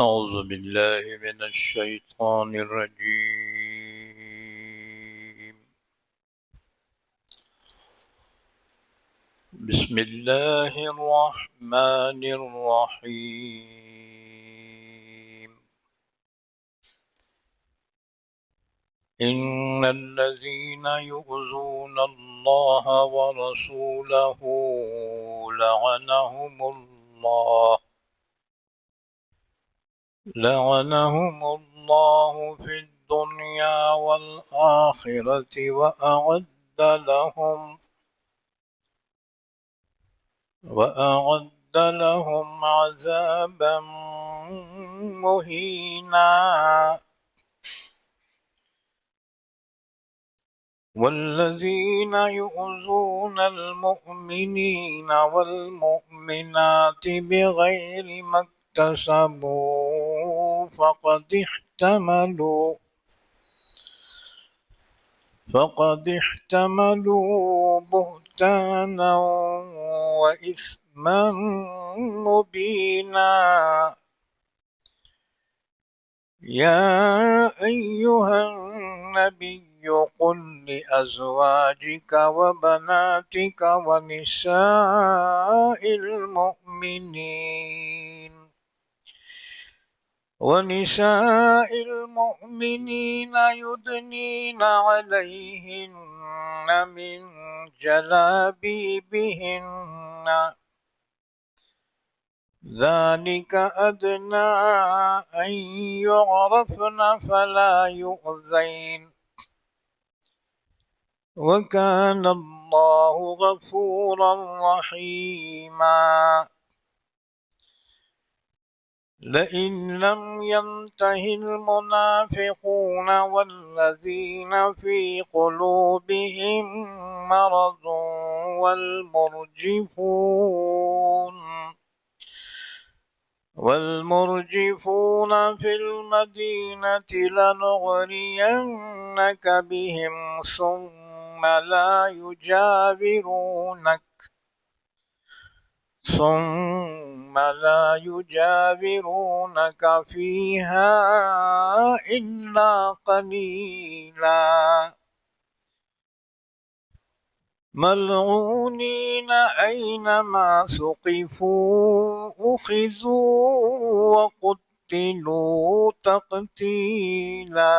أعوذ بالله من الشيطان الرجيم. بسم الله الرحمن الرحيم. إن الذين يؤذون الله ورسوله لعنهم الله في الدنيا والآخرة وأعد لهم عذابا مهينا. والذين يؤذون المؤمنين والمؤمنات بغير ما اكتسبوا فقد احتملوا بهتانا وإثما مبينا. يا أيها النبي قل لأزواجك وبناتك ونساء المؤمنين يدنين عليهن من جلابيبهن ذلك أدنى أن يعرفن فلا يؤذين، وكان الله غفورا رحيما. لئن لم ينته المنافقون والذين في قلوبهم مرض والمرجفون في المدينة لنغرينك بهم ثم لا يجاورونك فيها إلا قليلا، ملعونين أينما ثقفوا أخذوا وقتلوا تقتيلا.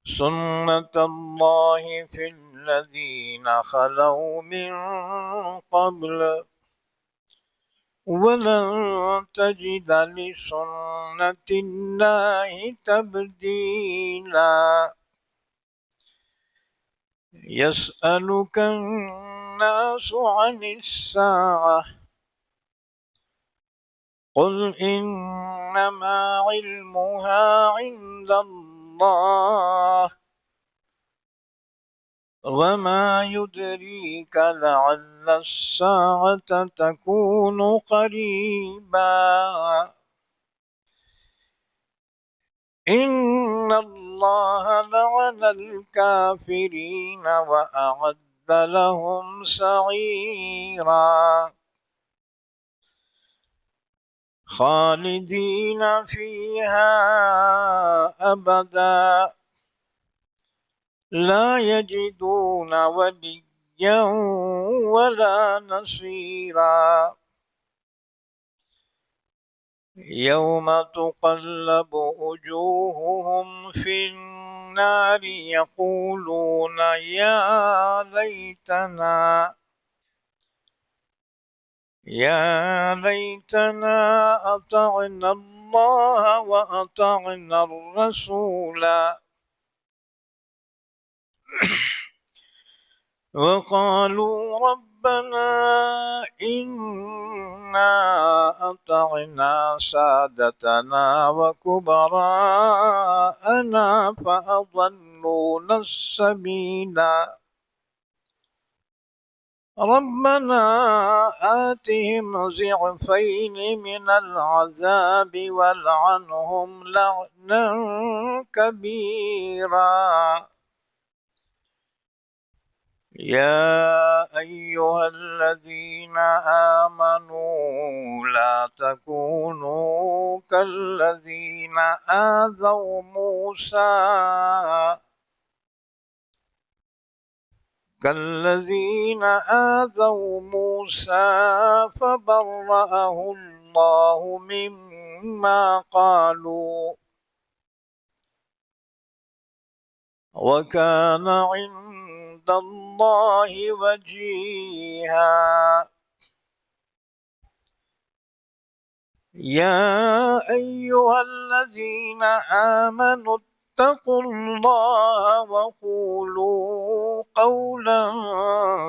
سنة الله في الذين خلوا من قبل ولن تجد لسنة الله تبديلا. يسألك الناس عن الساعة قل إنما علمها عند الله وما يدريك لعل الساعة تكون قريبا. إن الله لعن الكافرين وأعد لهم سعيرا خالدين فيها أبدا لا يجدون وليا ولا نصيرا. يوم تقلب وجوههم في النار يقولون يا ليتنا أطعنا الله وأطعنا الرسولا وقالوا ربنا إنا أطعنا سادتنا وكبراءنا فأضلونا السبيلا ربنا آتهم ضعفين من العذاب والعنهم لعنا كبيرا. يا أيها الذين آمنوا ولا تكونوا كالذين آذوا موسى فبرأه الله مما قالوا وكان عند الله وجيها يا أيها الذين آمنوا اتقوا الله وقولوا قولا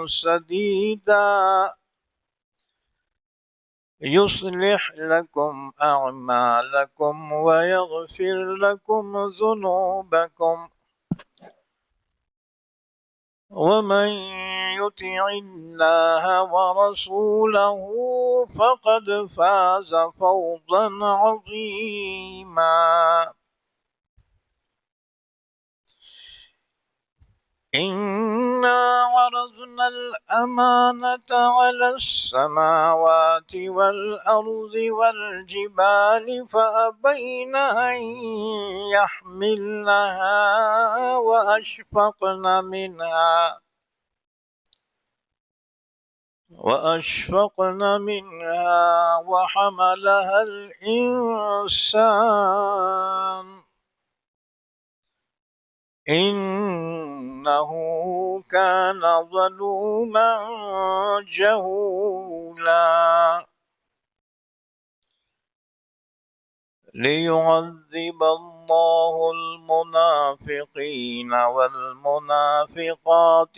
سديدا يصلح لكم أعمالكم ويغفر لكم ذنوبكم ومن يطع الله ورسوله فقد فاز فوزا عظيما إنا عرضنا الأمانة على السماوات والأرض والجبال فأبين أن يحملنها وأشفقن منها وحملها الإنسان إنه كان ظلوما جهولا ليعذب الله المنافقين والمنافقات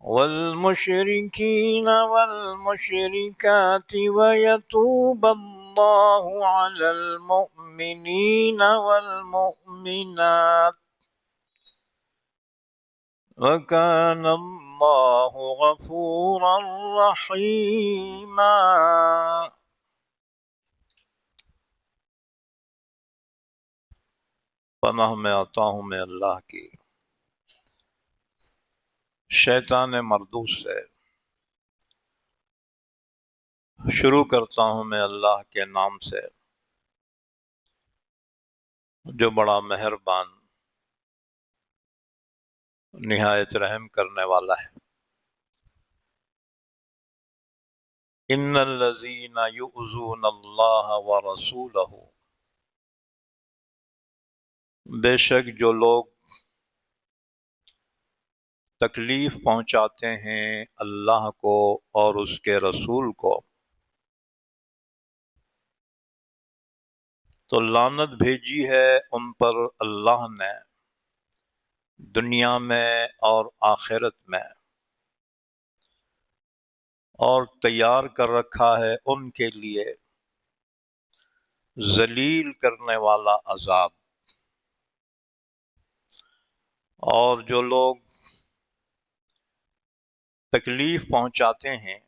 والمشركين والمشركات ويتوب الله على المؤمنين والمؤمنات وكان الله غفورا رحيما. پناہ میں آتا ہوں میں اللہ کی شیطان مردود سے. شروع کرتا ہوں میں اللہ کے نام سے جو بڑا مہربان نہایت رحم کرنے والا ہے. ان الذین یؤذون اللہ ورسولہ، بے شک جو لوگ تکلیف پہنچاتے ہیں اللہ کو اور اس کے رسول کو تو لعنت بھیجی ہے ان پر اللہ نے دنیا میں اور آخرت میں، اور تیار کر رکھا ہے ان کے لیے ذلیل کرنے والا عذاب. اور جو لوگ تکلیف پہنچاتے ہیں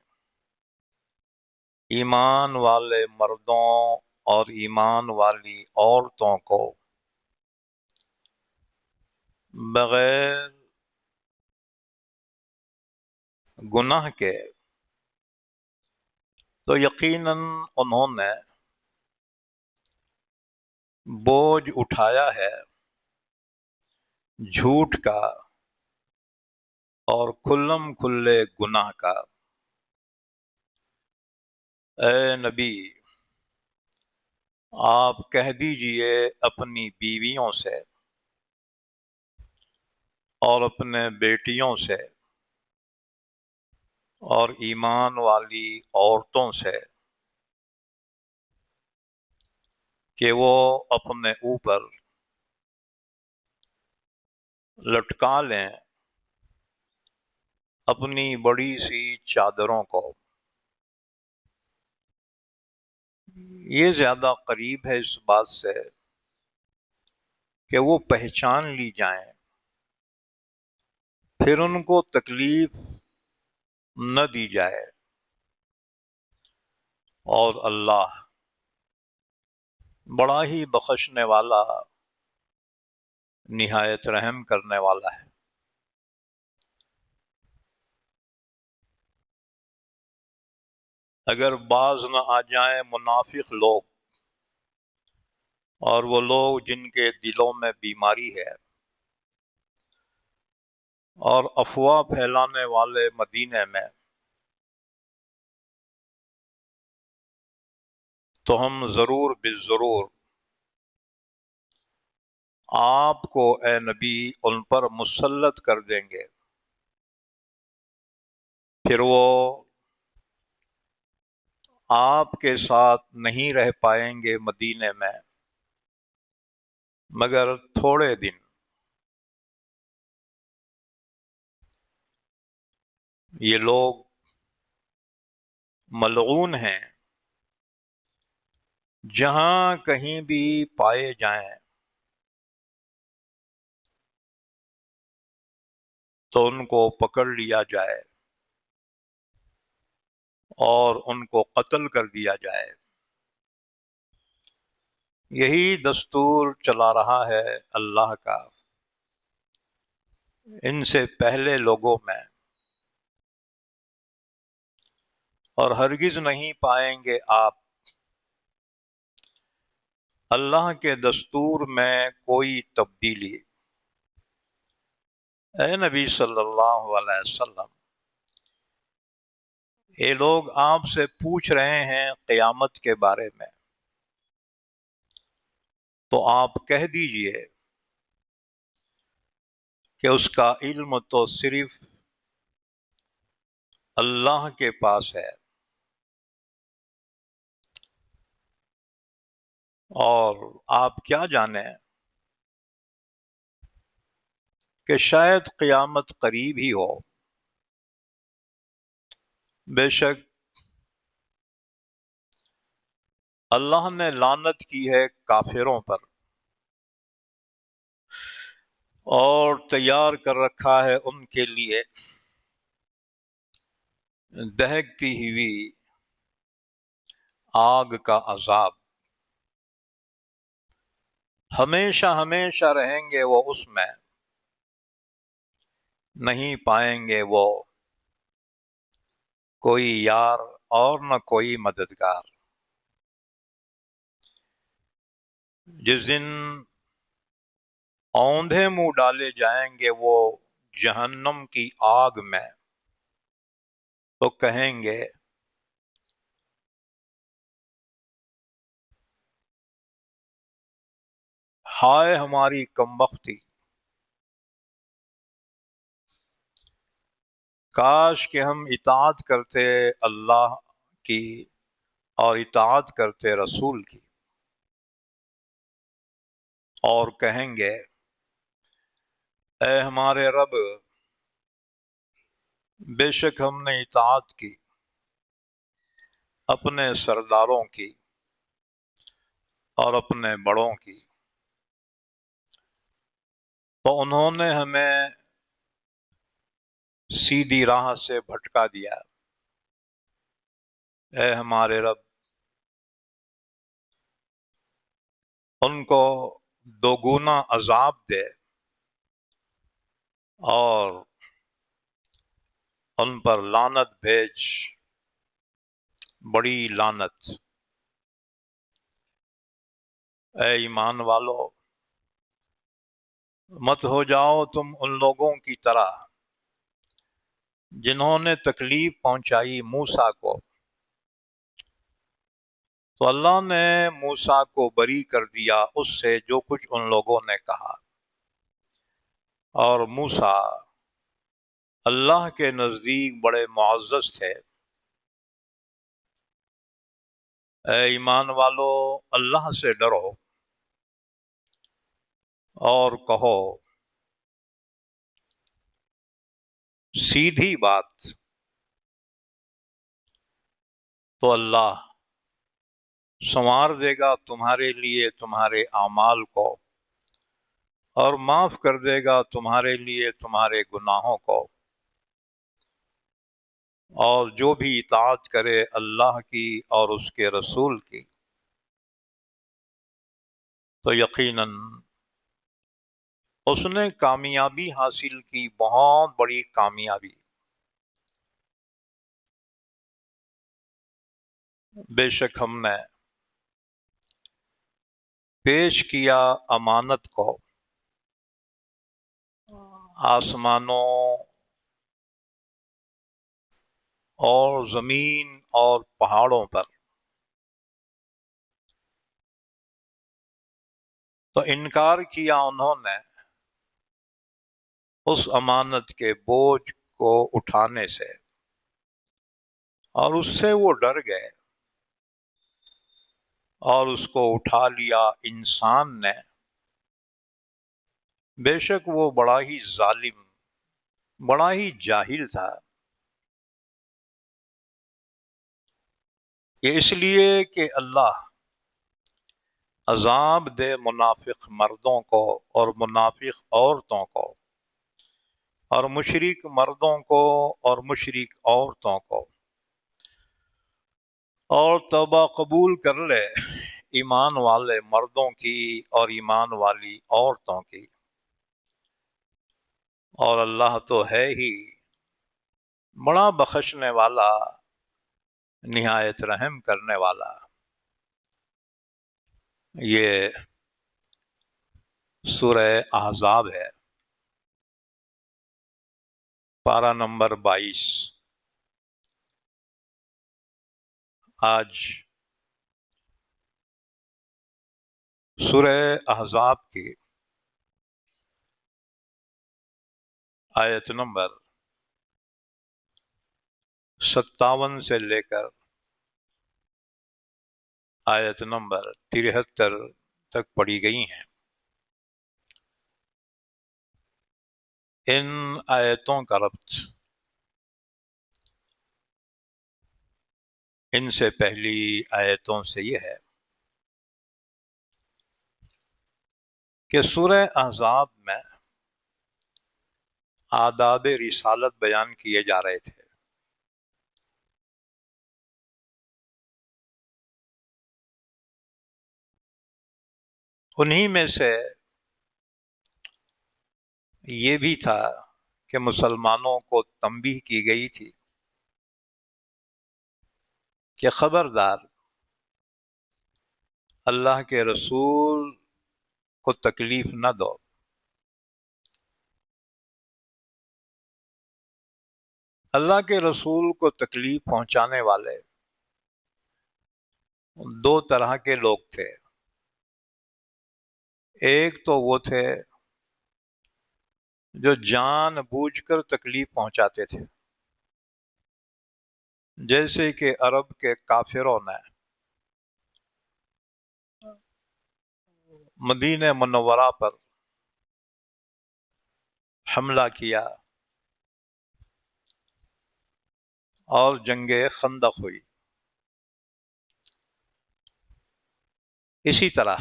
ایمان والے مردوں اور ایمان والی عورتوں کو بغیر گناہ کے، تو یقیناً انہوں نے بوجھ اٹھایا ہے جھوٹ کا اور کھلم کھلے گناہ کا. اے نبی آپ کہہ دیجئے اپنی بیویوں سے اور اپنے بیٹیوں سے اور ایمان والی عورتوں سے کہ وہ اپنے اوپر لٹکا لیں اپنی بڑی سی چادروں کو. یہ زیادہ قریب ہے اس بات سے کہ وہ پہچان لی جائیں، پھر ان کو تکلیف نہ دی جائے. اور اللہ بڑا ہی بخشنے والا نہایت رحم کرنے والا ہے. اگر باز نہ آ جائیں منافق لوگ، اور وہ لوگ جن کے دلوں میں بیماری ہے، اور افواہ پھیلانے والے مدینے میں، تو ہم ضرور بالضرور آپ کو اے نبی ان پر مسلط کر دیں گے، پھر وہ آپ کے ساتھ نہیں رہ پائیں گے مدینے میں مگر تھوڑے دن۔ یہ لوگ ملعون ہیں، جہاں کہیں بھی پائے جائیں تو ان کو پکڑ لیا جائے اور ان کو قتل کر دیا جائے۔ یہی دستور چلا رہا ہے اللہ کا ان سے پہلے لوگوں میں، اور ہرگز نہیں پائیں گے آپ اللہ کے دستور میں کوئی تبدیلی۔ اے نبی صلی اللہ علیہ وسلم، یہ لوگ آپ سے پوچھ رہے ہیں قیامت کے بارے میں، تو آپ کہہ دیجئے کہ اس کا علم تو صرف اللہ کے پاس ہے، اور آپ کیا جانیں کہ شاید قیامت قریب ہی ہو۔ بے شک اللہ نے لعنت کی ہے کافروں پر، اور تیار کر رکھا ہے ان کے لیے دہکتی ہوئی آگ کا عذاب۔ ہمیشہ ہمیشہ رہیں گے وہ اس میں، نہیں پائیں گے وہ کوئی یار اور نہ کوئی مددگار۔ جس دن اوندھے منہ ڈالے جائیں گے وہ جہنم کی آگ میں، تو کہیں گے ہائے ہماری کمبختی، کاش کہ ہم اطاعت کرتے اللہ کی اور اطاعت کرتے رسول کی۔ اور کہیں گے اے ہمارے رب، بے شک ہم نے اطاعت کی اپنے سرداروں کی اور اپنے بڑوں کی، تو انہوں نے ہمیں سیدھی راہ سے بھٹکا دیا۔ اے ہمارے رب، ان کو دوگنا عذاب دے اور ان پر لعنت بھیج، بڑی لعنت۔ اے ایمان والو، مت ہو جاؤ تم ان لوگوں کی طرح جنہوں نے تکلیف پہنچائی موسیٰ کو، تو اللہ نے موسیٰ کو بری کر دیا اس سے جو کچھ ان لوگوں نے کہا، اور موسیٰ اللہ کے نزدیک بڑے معزز تھے۔ اے ایمان والو، اللہ سے ڈرو اور کہو سیدھی بات، تو اللہ سنوار دے گا تمہارے لیے تمہارے اعمال کو، اور معاف کر دے گا تمہارے لیے تمہارے گناہوں کو، اور جو بھی اطاعت کرے اللہ کی اور اس کے رسول کی، تو یقیناً اس نے کامیابی حاصل کی، بہت بڑی کامیابی۔ بے شک ہم نے پیش کیا امانت کو آسمانوں اور زمین اور پہاڑوں پر، تو انکار کیا انہوں نے اس امانت کے بوجھ کو اٹھانے سے، اور اس سے وہ ڈر گئے اور اس کو اٹھا لیا انسان نے۔ بے شک وہ بڑا ہی ظالم، بڑا ہی جاہل تھا۔ یہ اس لیے کہ اللہ عذاب دے منافق مردوں کو اور منافق عورتوں کو، اور مشرک مردوں کو اور مشرک عورتوں کو، اور توبہ قبول کر لے ایمان والے مردوں کی اور ایمان والی عورتوں کی، اور اللہ تو ہے ہی بڑا بخشنے والا، نہایت رحم کرنے والا۔ یہ سورہ احزاب ہے، پارہ نمبر 22۔ آج سورہ احزاب کی آیت نمبر 57 سے لے کر آیت نمبر 73 تک پڑھی گئی ہیں۔ ان آیتوں کا ربط ان سے پہلی آیتوں سے یہ ہے کہ سورہ احزاب میں آداب رسالت بیان کیے جا رہے تھے۔ انہی میں سے یہ بھی تھا کہ مسلمانوں کو تنبیہ کی گئی تھی کہ خبردار اللہ کے رسول کو تکلیف نہ دو۔ اللہ کے رسول کو تکلیف پہنچانے والے دو طرح کے لوگ تھے۔ ایک تو وہ تھے جو جان بوجھ کر تکلیف پہنچاتے تھے، جیسے کہ عرب کے کافروں نے مدینہ منورہ پر حملہ کیا اور جنگ خندق ہوئی۔ اسی طرح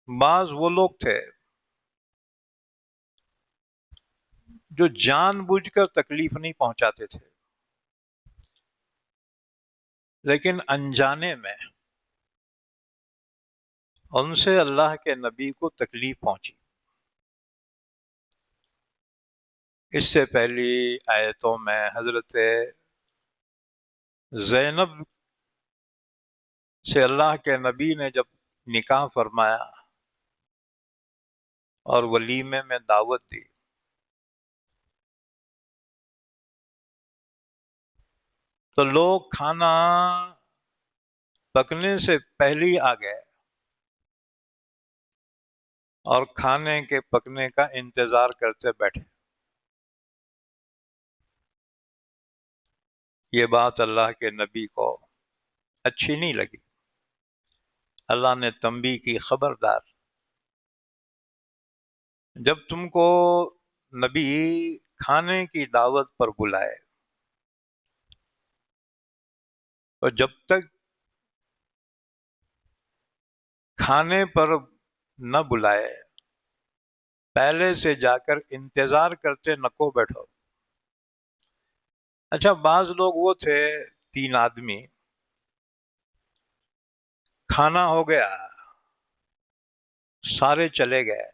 بعض وہ لوگ تھے جو جان بوجھ کر تکلیف نہیں پہنچاتے تھے، لیکن انجانے میں ان سے اللہ کے نبی کو تکلیف پہنچی۔ اس سے پہلی آیتوں میں حضرت زینب سے اللہ کے نبی نے جب نکاح فرمایا اور ولیمے میں دعوت دی، تو لوگ کھانا پکنے سے پہلے ہی آ گئے اور کھانے کے پکنے کا انتظار کرتے بیٹھے۔ یہ بات اللہ کے نبی کو اچھی نہیں لگی۔ اللہ نے تنبیہ کی، خبردار جب تم کو نبی کھانے کی دعوت پر بلائے، تو جب تک کھانے پر نہ بلائے پہلے سے جا کر انتظار کرتے نکو بیٹھو۔ اچھا، بعض لوگ وہ تھے 3 آدمی، کھانا ہو گیا، سارے چلے گئے،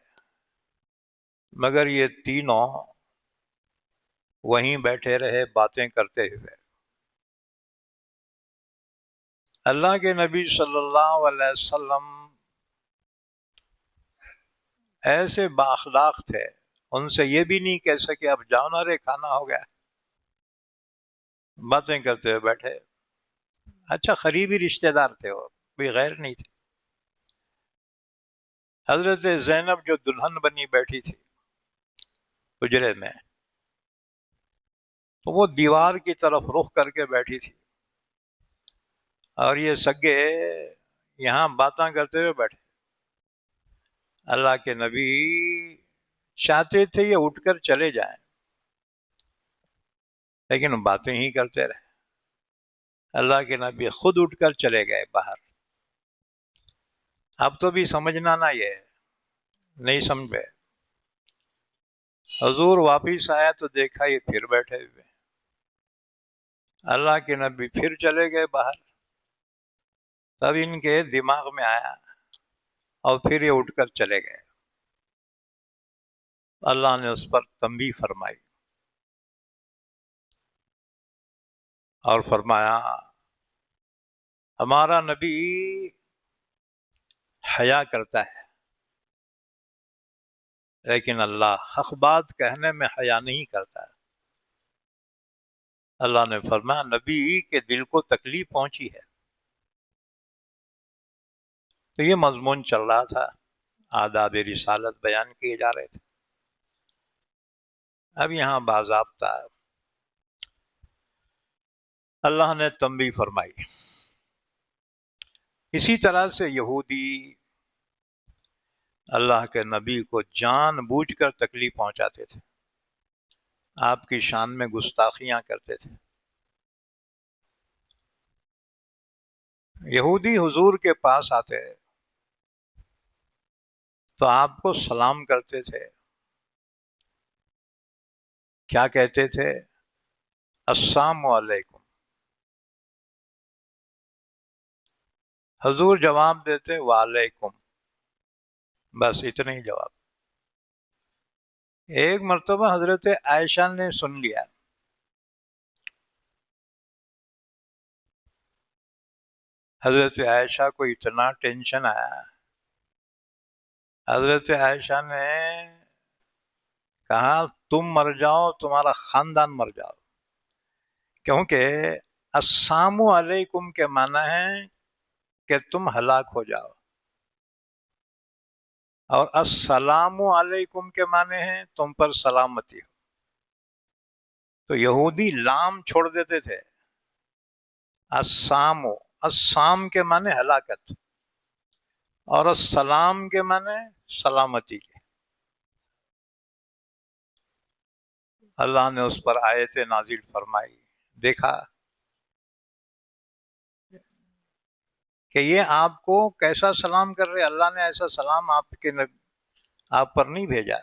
مگر یہ تینوں وہیں بیٹھے رہے باتیں کرتے ہوئے۔ اللہ کے نبی صلی اللہ علیہ وسلم ایسے بااخلاق تھے، ان سے یہ بھی نہیں کہہ سکے اب جاؤ نہ رے کھانا ہو گیا، باتیں کرتے ہوئے بیٹھے۔ اچھا قریبی رشتہ دار تھے، وہ کوئی غیر نہیں تھے۔ حضرت زینب جو دلہن بنی بیٹھی تھی حجرے میں، تو وہ دیوار کی طرف رخ کر کے بیٹھی تھی، اور یہ سگے یہاں باتیں کرتے ہوئے بیٹھے۔ اللہ کے نبی چاہتے تھے یہ اٹھ کر چلے جائیں، لیکن باتیں ہی کرتے رہے۔ اللہ کے نبی خود اٹھ کر چلے گئے باہر۔ اب تو بھی سمجھنا نہ، یہ نہیں سمجھے۔ حضور واپس آیا تو دیکھا یہ پھر بیٹھے ہوئے۔ اللہ کے نبی پھر چلے گئے باہر، تب ان کے دماغ میں آیا اور پھر یہ اٹھ کر چلے گئے۔ اللہ نے اس پر تنبیہ فرمائی اور فرمایا ہمارا نبی حیا کرتا ہے، لیکن اللہ حق بات کہنے میں حیا نہیں کرتا۔ اللہ نے فرمایا نبی کے دل کو تکلیف پہنچی ہے۔ تو یہ مضمون چل رہا تھا، آداب رسالت بیان کیے جا رہے تھے۔ اب یہاں باضابطہ اللہ نے تنبیہ فرمائی۔ اسی طرح سے یہودی اللہ کے نبی کو جان بوجھ کر تکلیف پہنچاتے تھے، آپ کی شان میں گستاخیاں کرتے تھے۔ یہودی حضور کے پاس آتے تو آپ کو سلام کرتے تھے، کیا کہتے تھے؟ السلام علیکم۔ حضور جواب دیتے وعلیکم، بس اتنا ہی جواب۔ ایک مرتبہ حضرت عائشہ نے سن لیا، حضرت عائشہ کو اتنا ٹینشن آیا، حضرت عائشہ نے کہا تم مر جاؤ، تمہارا خاندان مر جاؤ، کیونکہ السلام علیکم کے معنی ہے کہ تم ہلاک ہو جاؤ، اور السلام علیکم کے معنی ہیں تم پر سلامتی ہو۔ تو یہودی لام چھوڑ دیتے تھے، السام کے معنی ہلاکت، اور السلام کے معنی سلامتی کے۔ اللہ نے اس پر آیت نازل فرمائی، دیکھا کہ یہ آپ کو کیسا سلام کر رہے، اللہ نے ایسا سلام آپ پر نہیں بھیجا۔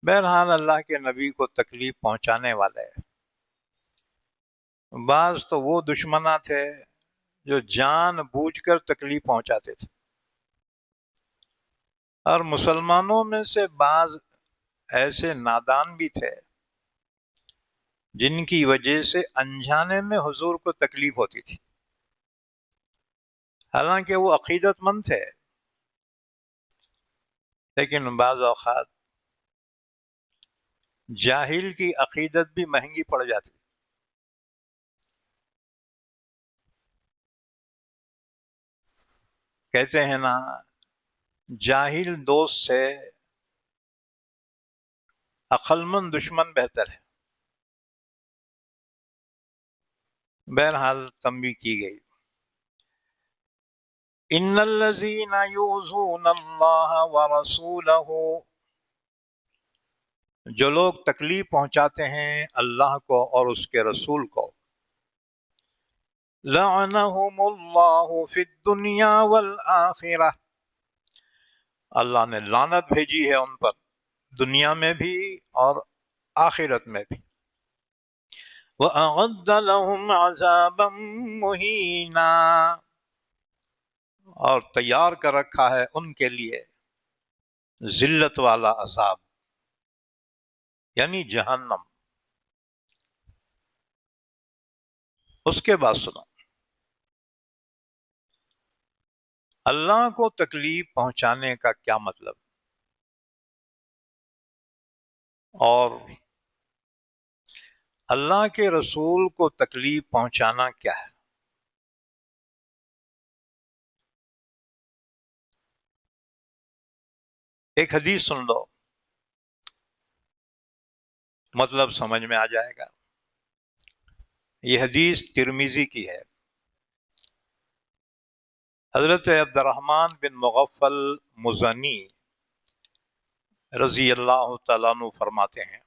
بہرحال اللہ کے نبی کو تکلیف پہنچانے والے بعض تو وہ دشمناں تھے جو جان بوجھ کر تکلیف پہنچاتے تھے، اور مسلمانوں میں سے بعض ایسے نادان بھی تھے جن کی وجہ سے انجانے میں حضور کو تکلیف ہوتی تھی، حالانکہ وہ عقیدت مند تھے، لیکن بعض اوقات جاہل کی عقیدت بھی مہنگی پڑ جاتی۔ کہتے ہیں نا جاہل دوست سے عقلمند دشمن بہتر ہے۔ بہرحال تنبیہ کی گئی، ان الذین یؤذون اللہ ورسولہ، جو لوگ تکلیف پہنچاتے ہیں اللہ کو اور اس کے رسول کو، لعنہم اللہ فی الدنیا والآخرہ، اللہ نے لعنت بھیجی ہے ان پر دنیا میں بھی اور آخرت میں بھی، وَأَعَدَّ لَهُمْ عَذَابًا مُهِينًا، اور تیار کر رکھا ہے ان کے لیے ذلت والا عذاب۔ یعنی جہنم۔ اس کے بعد سنو، اللہ کو تکلیف پہنچانے کا کیا مطلب، اور اللہ کے رسول کو تکلیف پہنچانا کیا ہے؟ ایک حدیث سن لو، مطلب سمجھ میں آ جائے گا۔ یہ حدیث ترمذی کی ہے۔ حضرت عبد الرحمن بن مغفل مزنی رضی اللہ تعالیٰ عنہ فرماتے ہیں،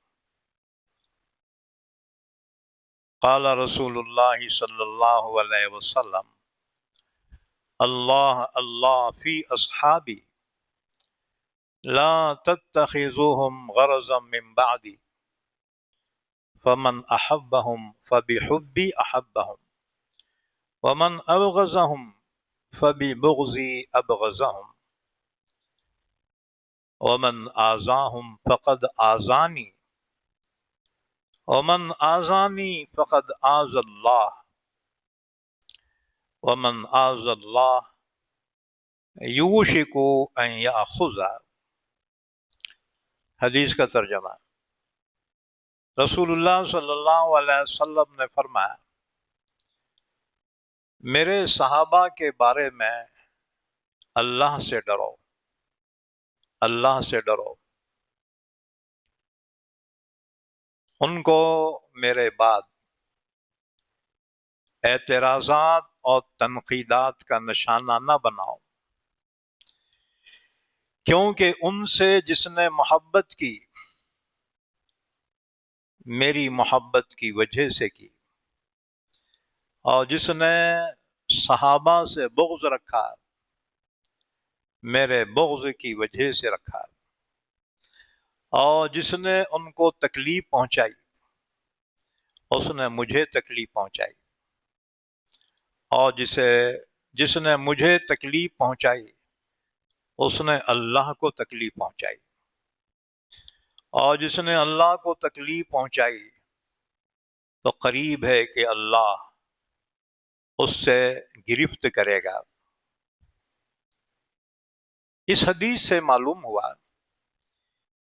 قال رسول اللہ صلی اللہ علیہ وسلم، اللہ اللہ فی اصحابی لا تتخذوهم غرضا من بعدی فمن احبهم فبحبی احبهم ومن ابغضهم فببغضی ابغضهم ومن آذاهم فقد آذانی ومن آذانی فقد آذى اللہ ومن آذى اللہ یوشک ان یاخذ۔ حدیث کا ترجمہ، رسول اللہ صلی اللہ علیہ وسلم نے فرمایا، میرے صحابہ کے بارے میں اللہ سے ڈرو، اللہ سے ڈرو، ان کو میرے بعد اعتراضات اور تنقیدات کا نشانہ نہ بناؤ، کیونکہ ان سے جس نے محبت کی میری محبت کی وجہ سے کی، اور جس نے صحابہ سے بغض رکھا میرے بغض کی وجہ سے رکھا، اور جس نے ان کو تکلیف پہنچائی اس نے مجھے تکلیف پہنچائی، اور جس نے مجھے تکلیف پہنچائی اس نے اللہ کو تکلیف پہنچائی، اور جس نے اللہ کو تکلیف پہنچائی تو قریب ہے کہ اللہ اس سے گرفت کرے گا۔ اس حدیث سے معلوم ہوا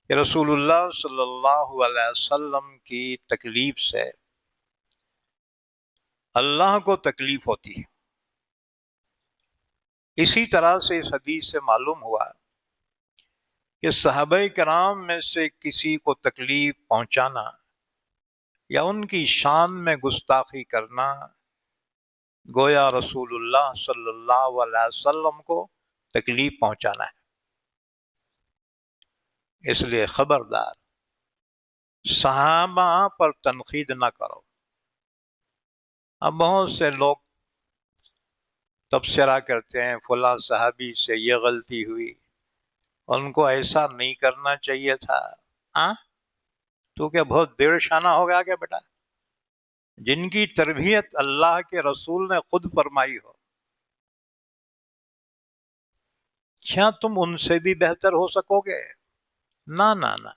کہ رسول اللہ صلی اللہ علیہ وسلم کی تکلیف سے اللہ کو تکلیف ہوتی ہے۔ اسی طرح سے اس حدیث سے معلوم ہوا کہ صحابہ کرام میں سے کسی کو تکلیف پہنچانا یا ان کی شان میں گستاخی کرنا گویا رسول اللہ صلی اللہ علیہ وسلم کو تکلیف پہنچانا ہے۔ اس لیے خبردار، صحابہ پر تنقید نہ کرو۔ اب بہت سے لوگ تبصرہ کرتے ہیں فلاں صحابی سے یہ غلطی ہوئی، ان کو ایسا نہیں کرنا چاہیے تھا۔ ہاں، تو کیا بہت دیر شانہ ہو گیا کیا بیٹا؟ جن کی تربیت اللہ کے رسول نے خود فرمائی ہو، کیا تم ان سے بھی بہتر ہو سکو گے؟ نہ نہ نہ،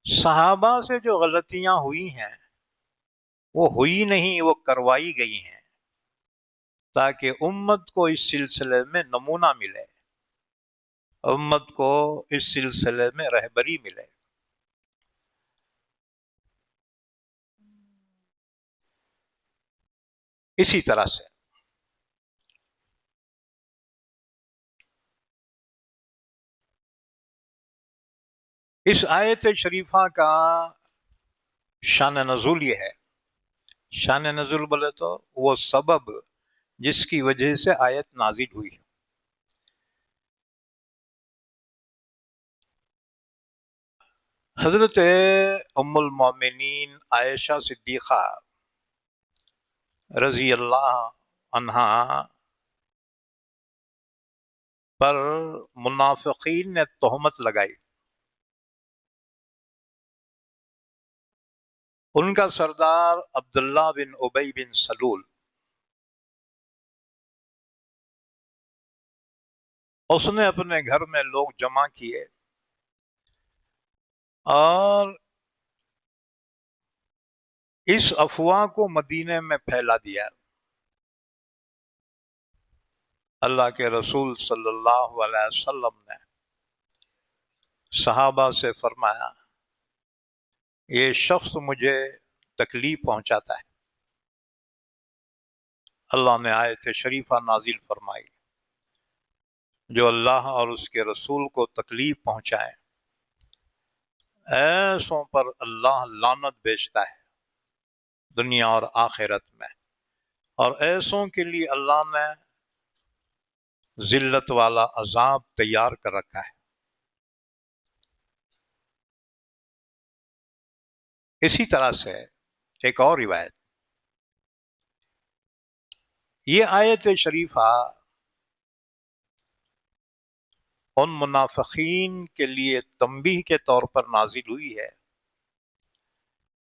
صحابہ سے جو غلطیاں ہوئی ہیں وہ ہوئی نہیں، وہ کروائی گئی ہیں تاکہ امت کو اس سلسلے میں نمونہ ملے، امت کو اس سلسلے میں رہبری ملے۔ اسی طرح سے اس آیت شریفہ کا شان نزول یہ ہے، شان نزول بولے تو وہ سبب جس کی وجہ سے آیت نازل ہوئی۔ حضرت ام المومنین عائشہ صدیقہ رضی اللہ عنہا پر منافقین نے تہمت لگائی۔ ان کا سردار عبداللہ بن ابی بن سلول، اس نے اپنے گھر میں لوگ جمع کیے اور اس افواہ کو مدینے میں پھیلا دیا۔ اللہ کے رسول صلی اللہ علیہ وسلم نے صحابہ سے فرمایا، یہ شخص مجھے تکلیف پہنچاتا ہے۔ اللہ نے آیت شریفہ نازل فرمائی، جو اللہ اور اس کے رسول کو تکلیف پہنچائے ایسوں پر اللہ لعنت بھیجتا ہے دنیا اور آخرت میں، اور ایسوں کے لیے اللہ نے ذلت والا عذاب تیار کر رکھا ہے۔ اسی طرح سے ایک اور روایت، یہ آیت شریفہ ان منافقین کے لیے تنبیہ کے طور پر نازل ہوئی ہے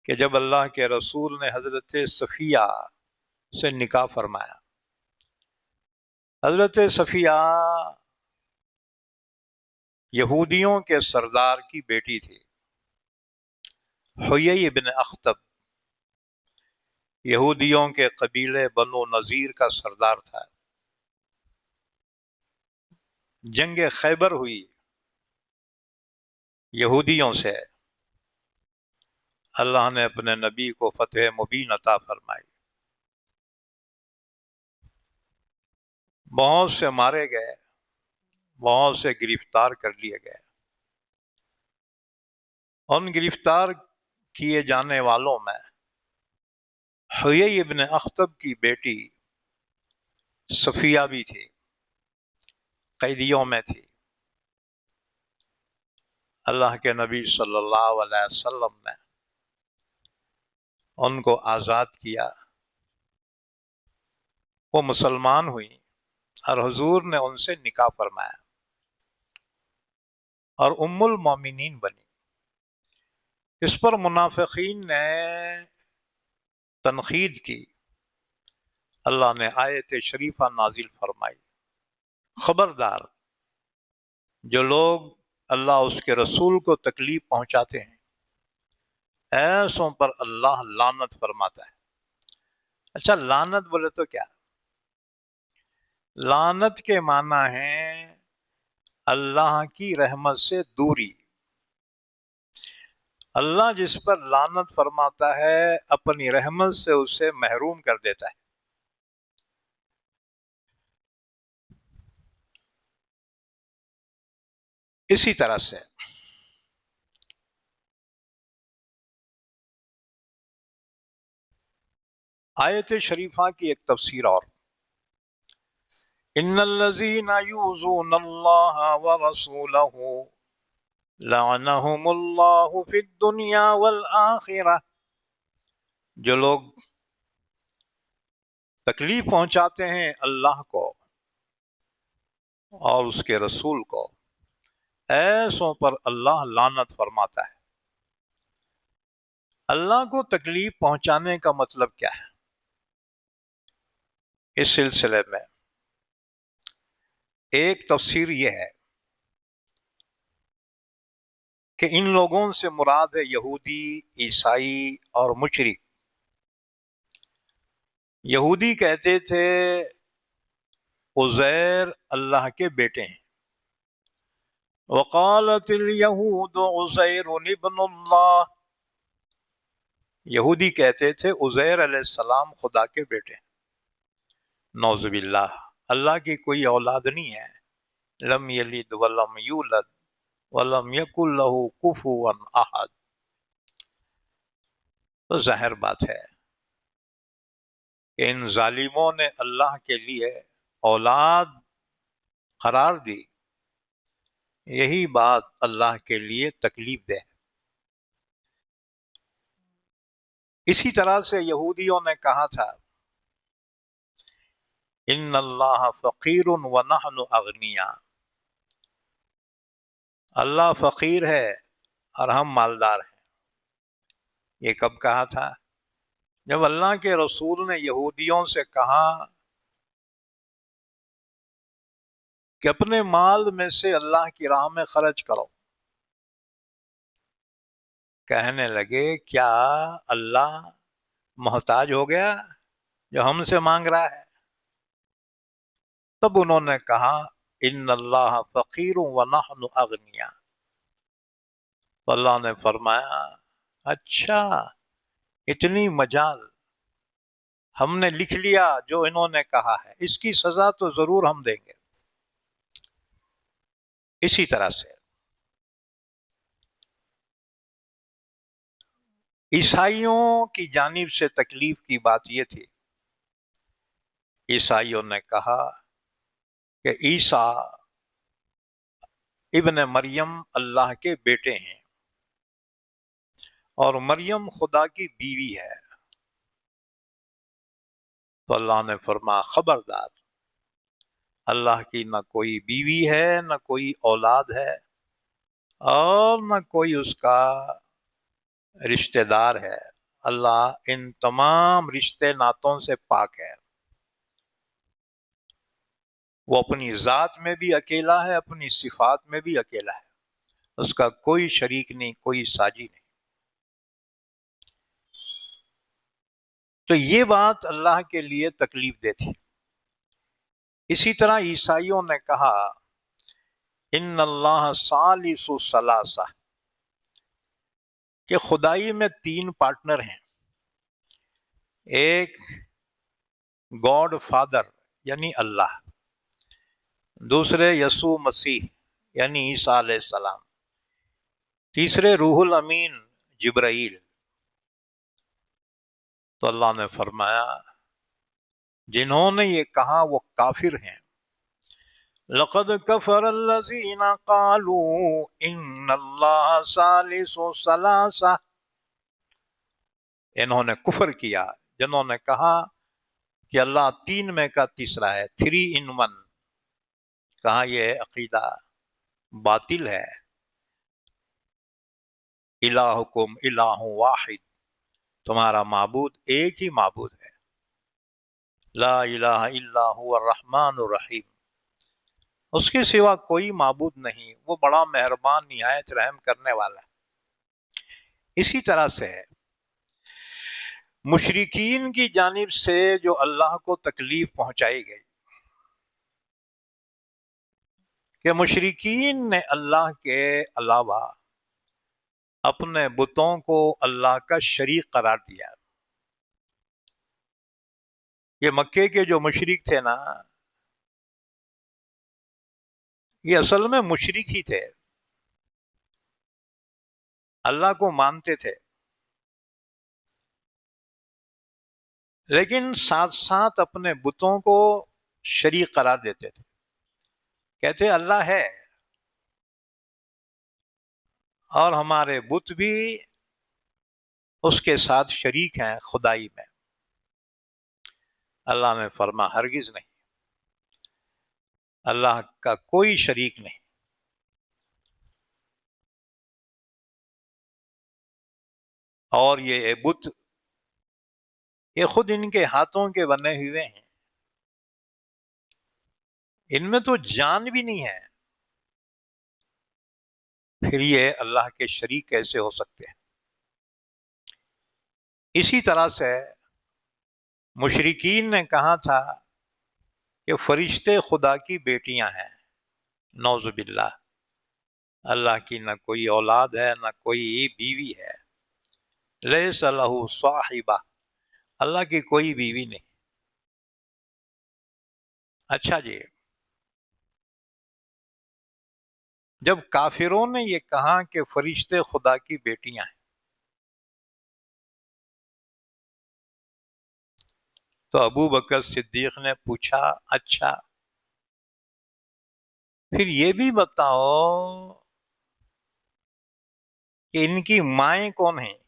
کہ جب اللہ کے رسول نے حضرت صفیہ سے نکاح فرمایا۔ حضرت صفیہ یہودیوں کے سردار کی بیٹی تھی۔ حیی بن اخطب یہودیوں کے قبیلے بنو نذیر کا سردار تھا۔ جنگ خیبر ہوئی یہودیوں سے، اللہ نے اپنے نبی کو فتح مبین عطا فرمائی، بہت سے مارے گئے، بہت سے گرفتار کر لیے گئے۔ ان گرفتار کیے جانے والوں میں حیی بن اخطب کی بیٹی صفیہ بھی تھی، قیدیوں میں تھی۔ اللہ کے نبی صلی اللہ علیہ وسلم نے ان کو آزاد کیا، وہ مسلمان ہوئی اور حضور نے ان سے نکاح فرمایا اور ام المومنین بنی۔ اس پر منافقین نے تنقید کی، اللہ نے آیت شریفہ نازل فرمائی، خبردار جو لوگ اللہ اس کے رسول کو تکلیف پہنچاتے ہیں ایسوں پر اللہ لعنت فرماتا ہے۔ اچھا، لعنت بولے تو کیا؟ لعنت کے معنی ہے اللہ کی رحمت سے دوری۔ اللہ جس پر لعنت فرماتا ہے اپنی رحمت سے اسے محروم کر دیتا ہے۔ اسی طرح سے آیت شریفہ کی ایک تفسیر اور، ان الذین یؤذون اللہ ورسولہ لعنہم اللہ فی الدنیا والآخرہ، جو لوگ تکلیف پہنچاتے ہیں اللہ کو اور اس کے رسول کو ایسوں پر اللہ لعنت فرماتا ہے۔ اللہ کو تکلیف پہنچانے کا مطلب کیا ہے؟ اس سلسلے میں ایک تفسیر یہ ہے کہ ان لوگوں سے مراد ہے یہودی، عیسائی اور مشرک۔ یہودی کہتے تھے عزیر اللہ کے بیٹے ہیں، وقالت الیہود عزیر ابن اللہ، یہودی کہتے تھے عزیر علیہ السلام خدا کے بیٹے ہیں۔ نعوذ باللہ، اللہ کی کوئی اولاد نہیں ہے، لم یلد ولم یولد ولم یکن لہ کفوا احد۔ تو ظاہر بات ہے کہ ان ظالموں نے اللہ کے لیے اولاد قرار دی، یہی بات اللہ کے لیے تکلیف دہ۔ اسی طرح سے یہودیوں نے کہا تھا ان اللہ فقیر ونحن اغنیاء، اللہ فقیر ہے اور ہم مالدار ہیں۔ یہ کب کہا تھا؟ جب اللہ کے رسول نے یہودیوں سے کہا کہ اپنے مال میں سے اللہ کی راہ میں خرچ کرو، کہنے لگے کیا اللہ محتاج ہو گیا جو ہم سے مانگ رہا ہے؟ تب انہوں نے کہا ان اللہ فقیر ونحن اغنیاء. تو اللہ نے فرمایا اچھا، اتنی مجال، ہم نے لکھ لیا جو انہوں نے کہا ہے، اس کی سزا تو ضرور ہم دیں گے. اسی طرح سے عیسائیوں کی جانب سے تکلیف کی بات یہ تھی، عیسائیوں نے کہا کہ عیسیٰ ابن مریم اللہ کے بیٹے ہیں اور مریم خدا کی بیوی ہے. تو اللہ نے فرمایا خبردار، اللہ کی نہ کوئی بیوی ہے، نہ کوئی اولاد ہے، اور نہ کوئی اس کا رشتہ دار ہے. اللہ ان تمام رشتے ناتوں سے پاک ہے. وہ اپنی ذات میں بھی اکیلا ہے، اپنی صفات میں بھی اکیلا ہے، اس کا کوئی شریک نہیں، کوئی ساجی نہیں. تو یہ بات اللہ کے لیے تکلیف دہ تھی. اسی طرح عیسائیوں نے کہا ان اللہ ثالث ثلاثہ، کہ خدائی میں 3 پارٹنر ہیں. ایک گاڈ فادر یعنی اللہ، دوسرے یسوع مسیح یعنی عیسیٰ علیہ السلام، تیسرے روح الامین جبرائیل. تو اللہ نے فرمایا جنہوں نے یہ کہا وہ کافر ہیں. لقد کفر الذین قالوا ان اللہ ثالث ثلاثہ، انہوں نے کفر کیا جنہوں نے کہا کہ اللہ 3 میں کا تیسرا ہے، 3 in 1. کہا یہ عقیدہ باطل ہے. الہکم الہ واحد، تمہارا معبود ایک ہی معبود ہے. لا الہ الا هو الرحمن الرحیم، اس کے سوا کوئی معبود نہیں، وہ بڑا مہربان نہایت رحم کرنے والا ہے. اسی طرح سے مشرکین کی جانب سے جو اللہ کو تکلیف پہنچائی گئی کہ مشرکین نے اللہ کے علاوہ اپنے بتوں کو اللہ کا شریک قرار دیا. یہ مکے کے جو مشرک تھے نا، یہ اصل میں مشرک ہی تھے، اللہ کو مانتے تھے لیکن ساتھ ساتھ اپنے بتوں کو شریک قرار دیتے تھے. کہتے اللہ ہے اور ہمارے بت بھی اس کے ساتھ شریک ہیں خدائی میں. اللہ نے فرما ہرگز نہیں، اللہ کا کوئی شریک نہیں. اور یہ بت یہ خود ان کے ہاتھوں کے بنے ہوئے ہیں، ان میں تو جان بھی نہیں ہے، پھر یہ اللہ کے شریک کیسے ہو سکتے ہیں؟ اسی طرح سے مشرکین نے کہا تھا کہ فرشتے خدا کی بیٹیاں ہیں. نعوذ باللہ، اللہ کی نہ کوئی اولاد ہے، نہ کوئی بیوی ہے. لیس لہ صاحبہ، اللہ کی کوئی بیوی نہیں. اچھا جی، جب کافروں نے یہ کہا کہ فرشتے خدا کی بیٹیاں ہیں، تو ابو بکر صدیق نے پوچھا اچھا پھر یہ بھی بتاؤ کہ ان کی مائیں کون ہیں؟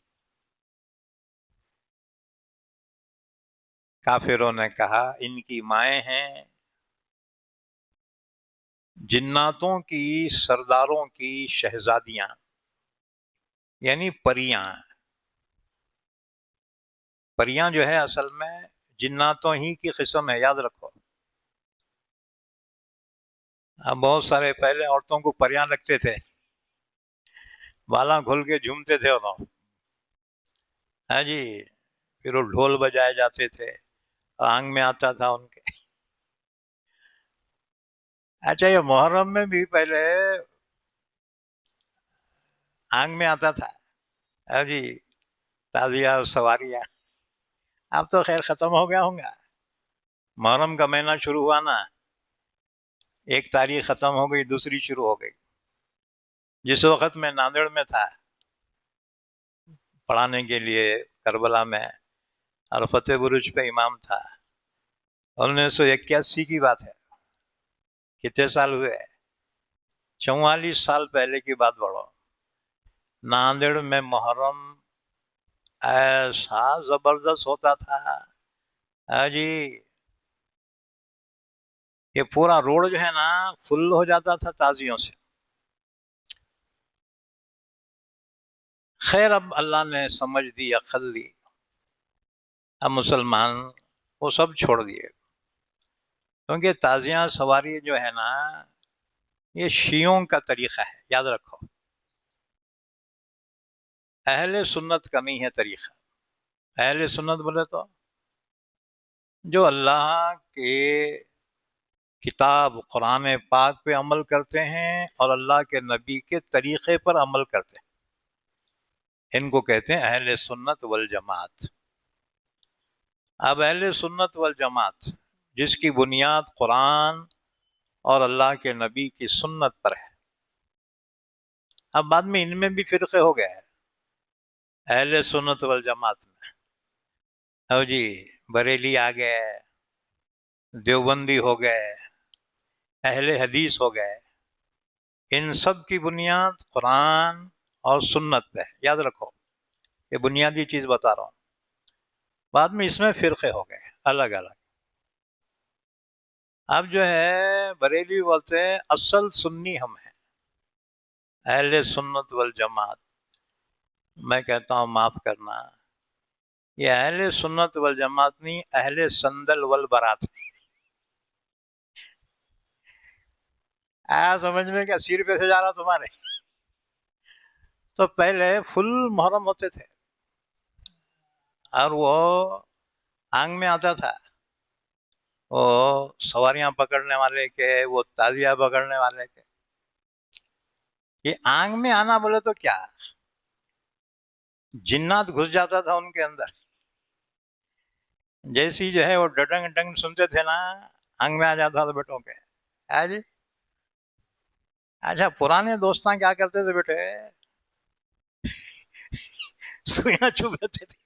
کافروں نے کہا ان کی مائیں ہیں جناتوں کی سرداروں کی شہزادیاں، یعنی پریاں. پریاں جو ہے اصل میں جناتوں ہی کی قسم ہے، یاد رکھو. اب بہت سارے پہلے عورتوں کو پریاں لگتے تھے، بالاں کھل کے جھومتے تھے انہوں. ہاں جی، پھر وہ ڈھول بجائے جاتے تھے، آنگ میں آتا تھا ان کے۔ اچھا یہ محرم میں بھی پہلے آنگ میں آتا تھا، ہاں جی، تازیہ سواریاں۔ اب تو خیر ختم ہو گیا ہوں گا، محرم کا مہینہ شروع ہوا نا، ایک تاریخ ختم ہو گئی، دوسری شروع ہو گئی۔ جس وقت میں ناندیڑ میں تھا پڑھانے کے لیے کربلا میں، اور فتح برج پہ امام تھا، 1981 کی بات ہے، کتنے سال ہوئے، 44 سال پہلے کی بات بڑھو، ناندیڑ میں محرم ایسا زبردست ہوتا تھا، ہاں جی، یہ پورا روڈ جو ہے نا فل ہو جاتا تھا تازیوں سے۔ خیر اب اللہ نے سمجھ دی، عقل دی، اب مسلمان وہ سب چھوڑ دیے، کیونکہ تازیاں سواری جو ہے نا یہ شیعوں کا طریقہ ہے، یاد رکھو، اہل سنت کا نہیں ہے طریقہ۔ اہل سنت بولے تو جو اللہ کے کتاب قرآن پاک پہ عمل کرتے ہیں اور اللہ کے نبی کے طریقے پر عمل کرتے ہیں، ان کو کہتے ہیں اہل سنت والجماعت۔ اب اہل سنت والجماعت جس کی بنیاد قرآن اور اللہ کے نبی کی سنت پر ہے، اب بعد میں ان میں بھی فرقے ہو گئے ہیں، اہل سنت والجماعت میں او جی بریلی آ گئے، دیوبندی ہو گئے، اہل حدیث ہو گئے، ان سب کی بنیاد قرآن اور سنت پہ ہے، یاد رکھو، یہ بنیادی چیز بتا رہا ہوں۔ بعد میں اس میں فرقے ہو گئے الگ الگ۔ اب جو ہے بریلی بولتے ہیں اصل سنی ہم ہیں، اہل سنت والجماعت۔ میں کہتا ہوں معاف کرنا، یہ اہل سنت والجماعت نہیں، اہل سندل والبرات۔ آیا سمجھ میں؟ کیا سیر پہ سے جا رہا تمہارے؟ تو پہلے فل محرم ہوتے تھے، اور وہ آنگ میں آتا تھا، وہ سواریاں پکڑنے والے کے، وہ تازیہ پکڑنے والے کے۔ یہ آنگ میں آنا بولے تو کیا، جنات گھس جاتا تھا ان کے اندر، جیسی جو ہے وہ ڈڈنگ ڈنگ سنتے تھے نا، آنگ میں آ جاتا تھا بیٹوں کے۔ جی اچھا پرانے دوستاں کیا کرتے تھے بیٹے، سوئیاں چپ رہتے تھے،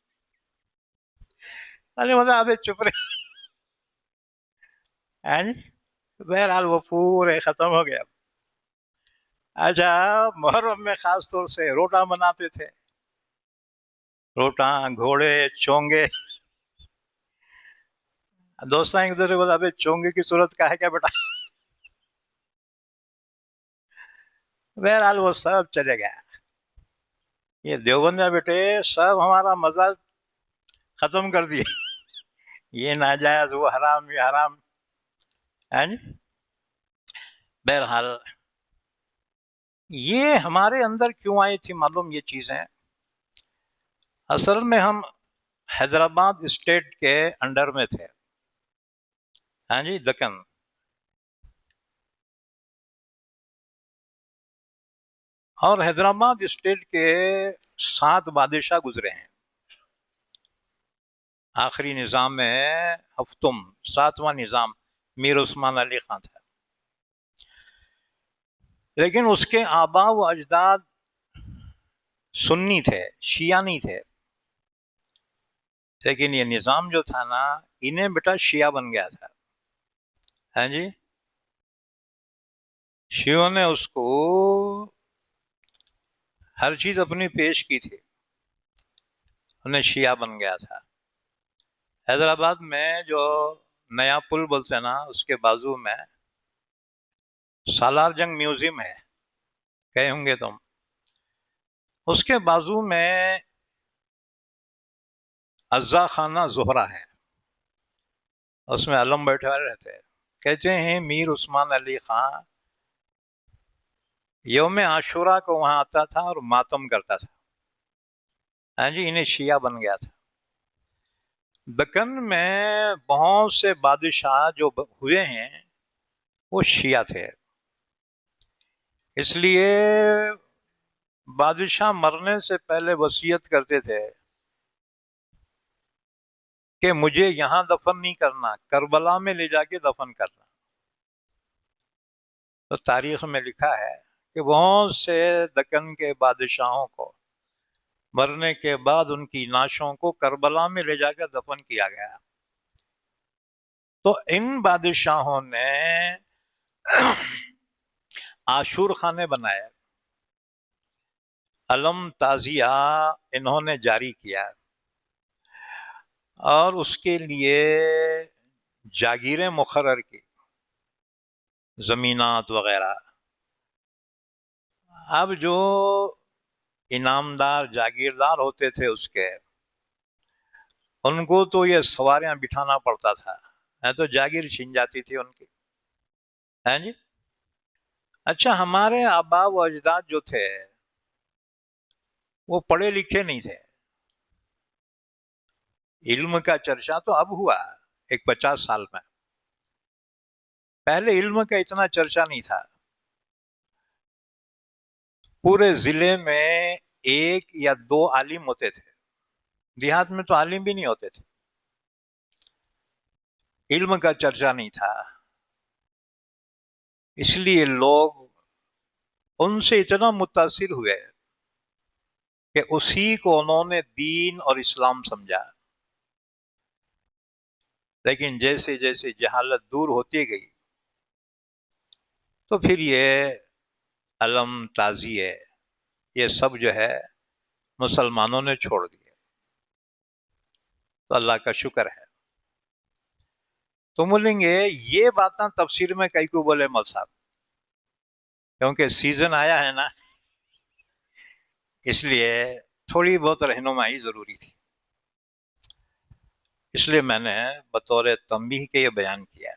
ارے مطلب ابھی چپ رہے، جی بہرحال وہ پورے ختم ہو گیا۔ اچھا محرم میں خاص طور سے روٹا بناتے تھے، روٹا، گھوڑے، چونگے۔ دوستاں ایک دوسرے کو بتا، ابھی چونگے کی صورت کا ہے کیا بیٹا؟ بہرحال وہ سب چلے گیا۔ یہ دیوبندیاں بیٹے سب ہمارا مزہ ختم کر دیے، یہ ناجائز، وہ حرام، یہ حرام، ہے جی۔ بہرحال یہ ہمارے اندر کیوں آئی تھی معلوم یہ چیزیں؟ اصل میں ہم حیدرآباد اسٹیٹ کے انڈر میں تھے، ہاں جی، دکن، اور حیدرآباد اسٹیٹ کے 7 بادشاہ گزرے ہیں، آخری نظام میں ہفتم 7واں نظام میر عثمان علی خان تھا، لیکن اس کے آبا و اجداد سنی تھے، شیعہ نہیں تھے، لیکن یہ نظام جو تھا نا انہیں بیٹا شیعہ بن گیا تھا، ہاں جی، شیعوں نے اس کو ہر چیز اپنی پیش کی تھی، انہیں شیعہ بن گیا تھا۔ حیدرآباد میں جو نیا پل بولتے ہیں نا، اس کے بازو میں سالار جنگ میوزیم ہے، گئے ہوں گے تم، اس کے بازو میں عزا خانہ زہرہ ہے، اس میں علم بیٹھے والے رہتے ہیں، کہتے ہیں میر عثمان علی خان یوم عاشورہ کو وہاں آتا تھا اور ماتم کرتا تھا، ہاں جی، انہیں شیعہ بن گیا تھا۔ دکن میں بہت سے بادشاہ جو ہوئے ہیں وہ شیعہ تھے، اس لیے بادشاہ مرنے سے پہلے وصیت کرتے تھے کہ مجھے یہاں دفن نہیں کرنا، کربلا میں لے جا کے دفن کرنا۔ تو تاریخ میں لکھا ہے کہ بہت سے دکن کے بادشاہوں کو مرنے کے بعد ان کی نعشوں کو کربلا میں لے جا کر دفن کیا گیا۔ تو ان بادشاہوں نے عاشور خانے بنائے، علم تعزیہ انہوں نے جاری کیا، اور اس کے لیے جاگیریں مقرر کی، زمینات وغیرہ۔ اب جو انعامدار جاگیردار ہوتے تھے اس کے، ان کو تو یہ سواریاں بٹھانا پڑتا تھا، نہیں تو جاگیر چھن جاتی تھی ان کی۔ ہیں جی؟ اچھا، ہمارے آبا و اجداد جو تھے وہ پڑھے لکھے نہیں تھے۔ علم کا چرچا تو اب ہوا ایک 50 سال میں، پہلے علم کا اتنا چرچا نہیں تھا۔ پورے ضلع میں ایک یا دو عالم ہوتے تھے، دیہات میں تو عالم بھی نہیں ہوتے تھے، علم کا چرچا نہیں تھا، اس لیے لوگ ان سے اتنا متاثر ہوئے کہ اسی کو انہوں نے دین اور اسلام سمجھا۔ لیکن جیسے جیسے جہالت دور ہوتی گئی تو پھر یہ علم تعزیے یہ سب جو ہے مسلمانوں نے چھوڑ دیے۔ تو اللہ کا شکر ہے۔ تو بولیں گے یہ باتیں تفسیر میں کئی کو بولے مول صاحب، کیونکہ سیزن آیا ہے نا، اس لیے تھوڑی بہت رہنمائی ضروری تھی، اس لیے میں نے بطور تنبیہ کے یہ بیان کیا۔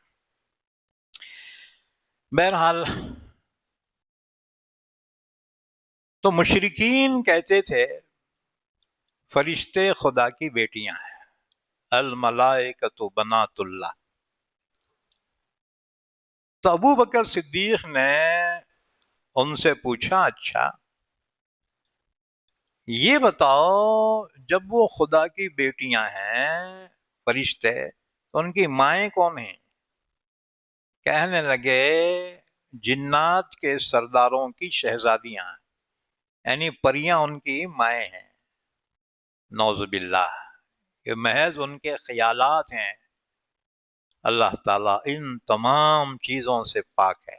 بہرحال تو مشرکین کہتے تھے فرشتے خدا کی بیٹیاں ہیں، الملائکۃ بنات اللہ۔ تو ابو بکر صدیق نے ان سے پوچھا، اچھا یہ بتاؤ جب وہ خدا کی بیٹیاں ہیں فرشتے، تو ان کی مائیں کون ہیں؟ کہنے لگے جنات کے سرداروں کی شہزادیاں، یعنی پریاں ان کی مائیں ہیں۔ نعوذ باللہ، یہ محض ان کے خیالات ہیں، اللہ تعالیٰ ان تمام چیزوں سے پاک ہے۔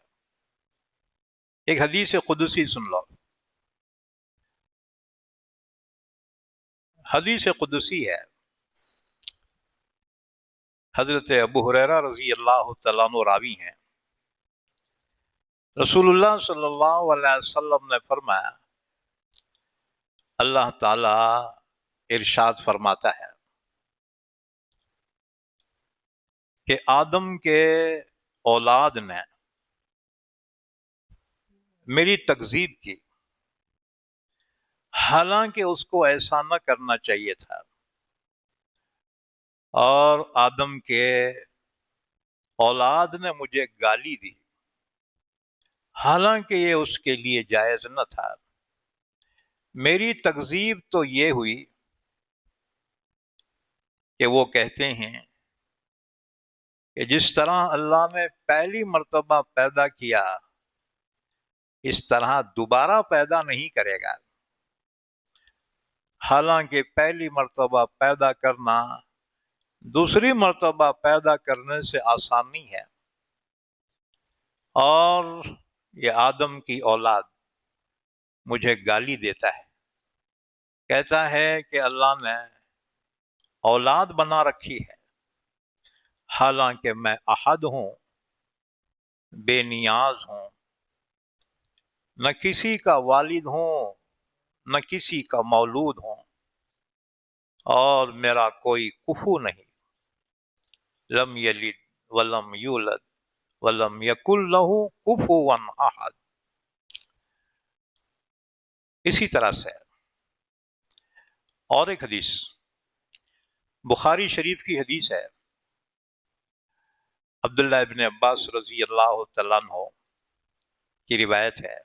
ایک حدیث قدسی سن لو، حدیث قدسی ہے، حضرت ابو ہریرہ رضی اللہ تعالیٰ عنہ راوی ہیں۔ رسول اللہ صلی اللہ علیہ وسلم نے فرمایا، اللہ تعالیٰ ارشاد فرماتا ہے کہ آدم کے اولاد نے میری تکذیب کی، حالانکہ اس کو ایسا نہ کرنا چاہیے تھا، اور آدم کے اولاد نے مجھے گالی دی، حالانکہ یہ اس کے لیے جائز نہ تھا۔ میری تکذیب تو یہ ہوئی کہ وہ کہتے ہیں کہ جس طرح اللہ نے پہلی مرتبہ پیدا کیا اس طرح دوبارہ پیدا نہیں کرے گا، حالانکہ پہلی مرتبہ پیدا کرنا دوسری مرتبہ پیدا کرنے سے آسان نہیں ہے۔ اور یہ آدم کی اولاد مجھے گالی دیتا ہے، کہتا ہے کہ اللہ نے اولاد بنا رکھی ہے، حالانکہ میں احد ہوں، بے نیاز ہوں، نہ کسی کا والد ہوں نہ کسی کا مولود ہوں، اور میرا کوئی کفو نہیں، لم یلد ولم یولد ولم یکن لہ کفوا احد۔ اسی طرح سے اور ایک حدیث، بخاری شریف کی حدیث ہے، عبداللہ ابن عباس رضی اللہ تعالیٰ عنہ کی روایت ہے،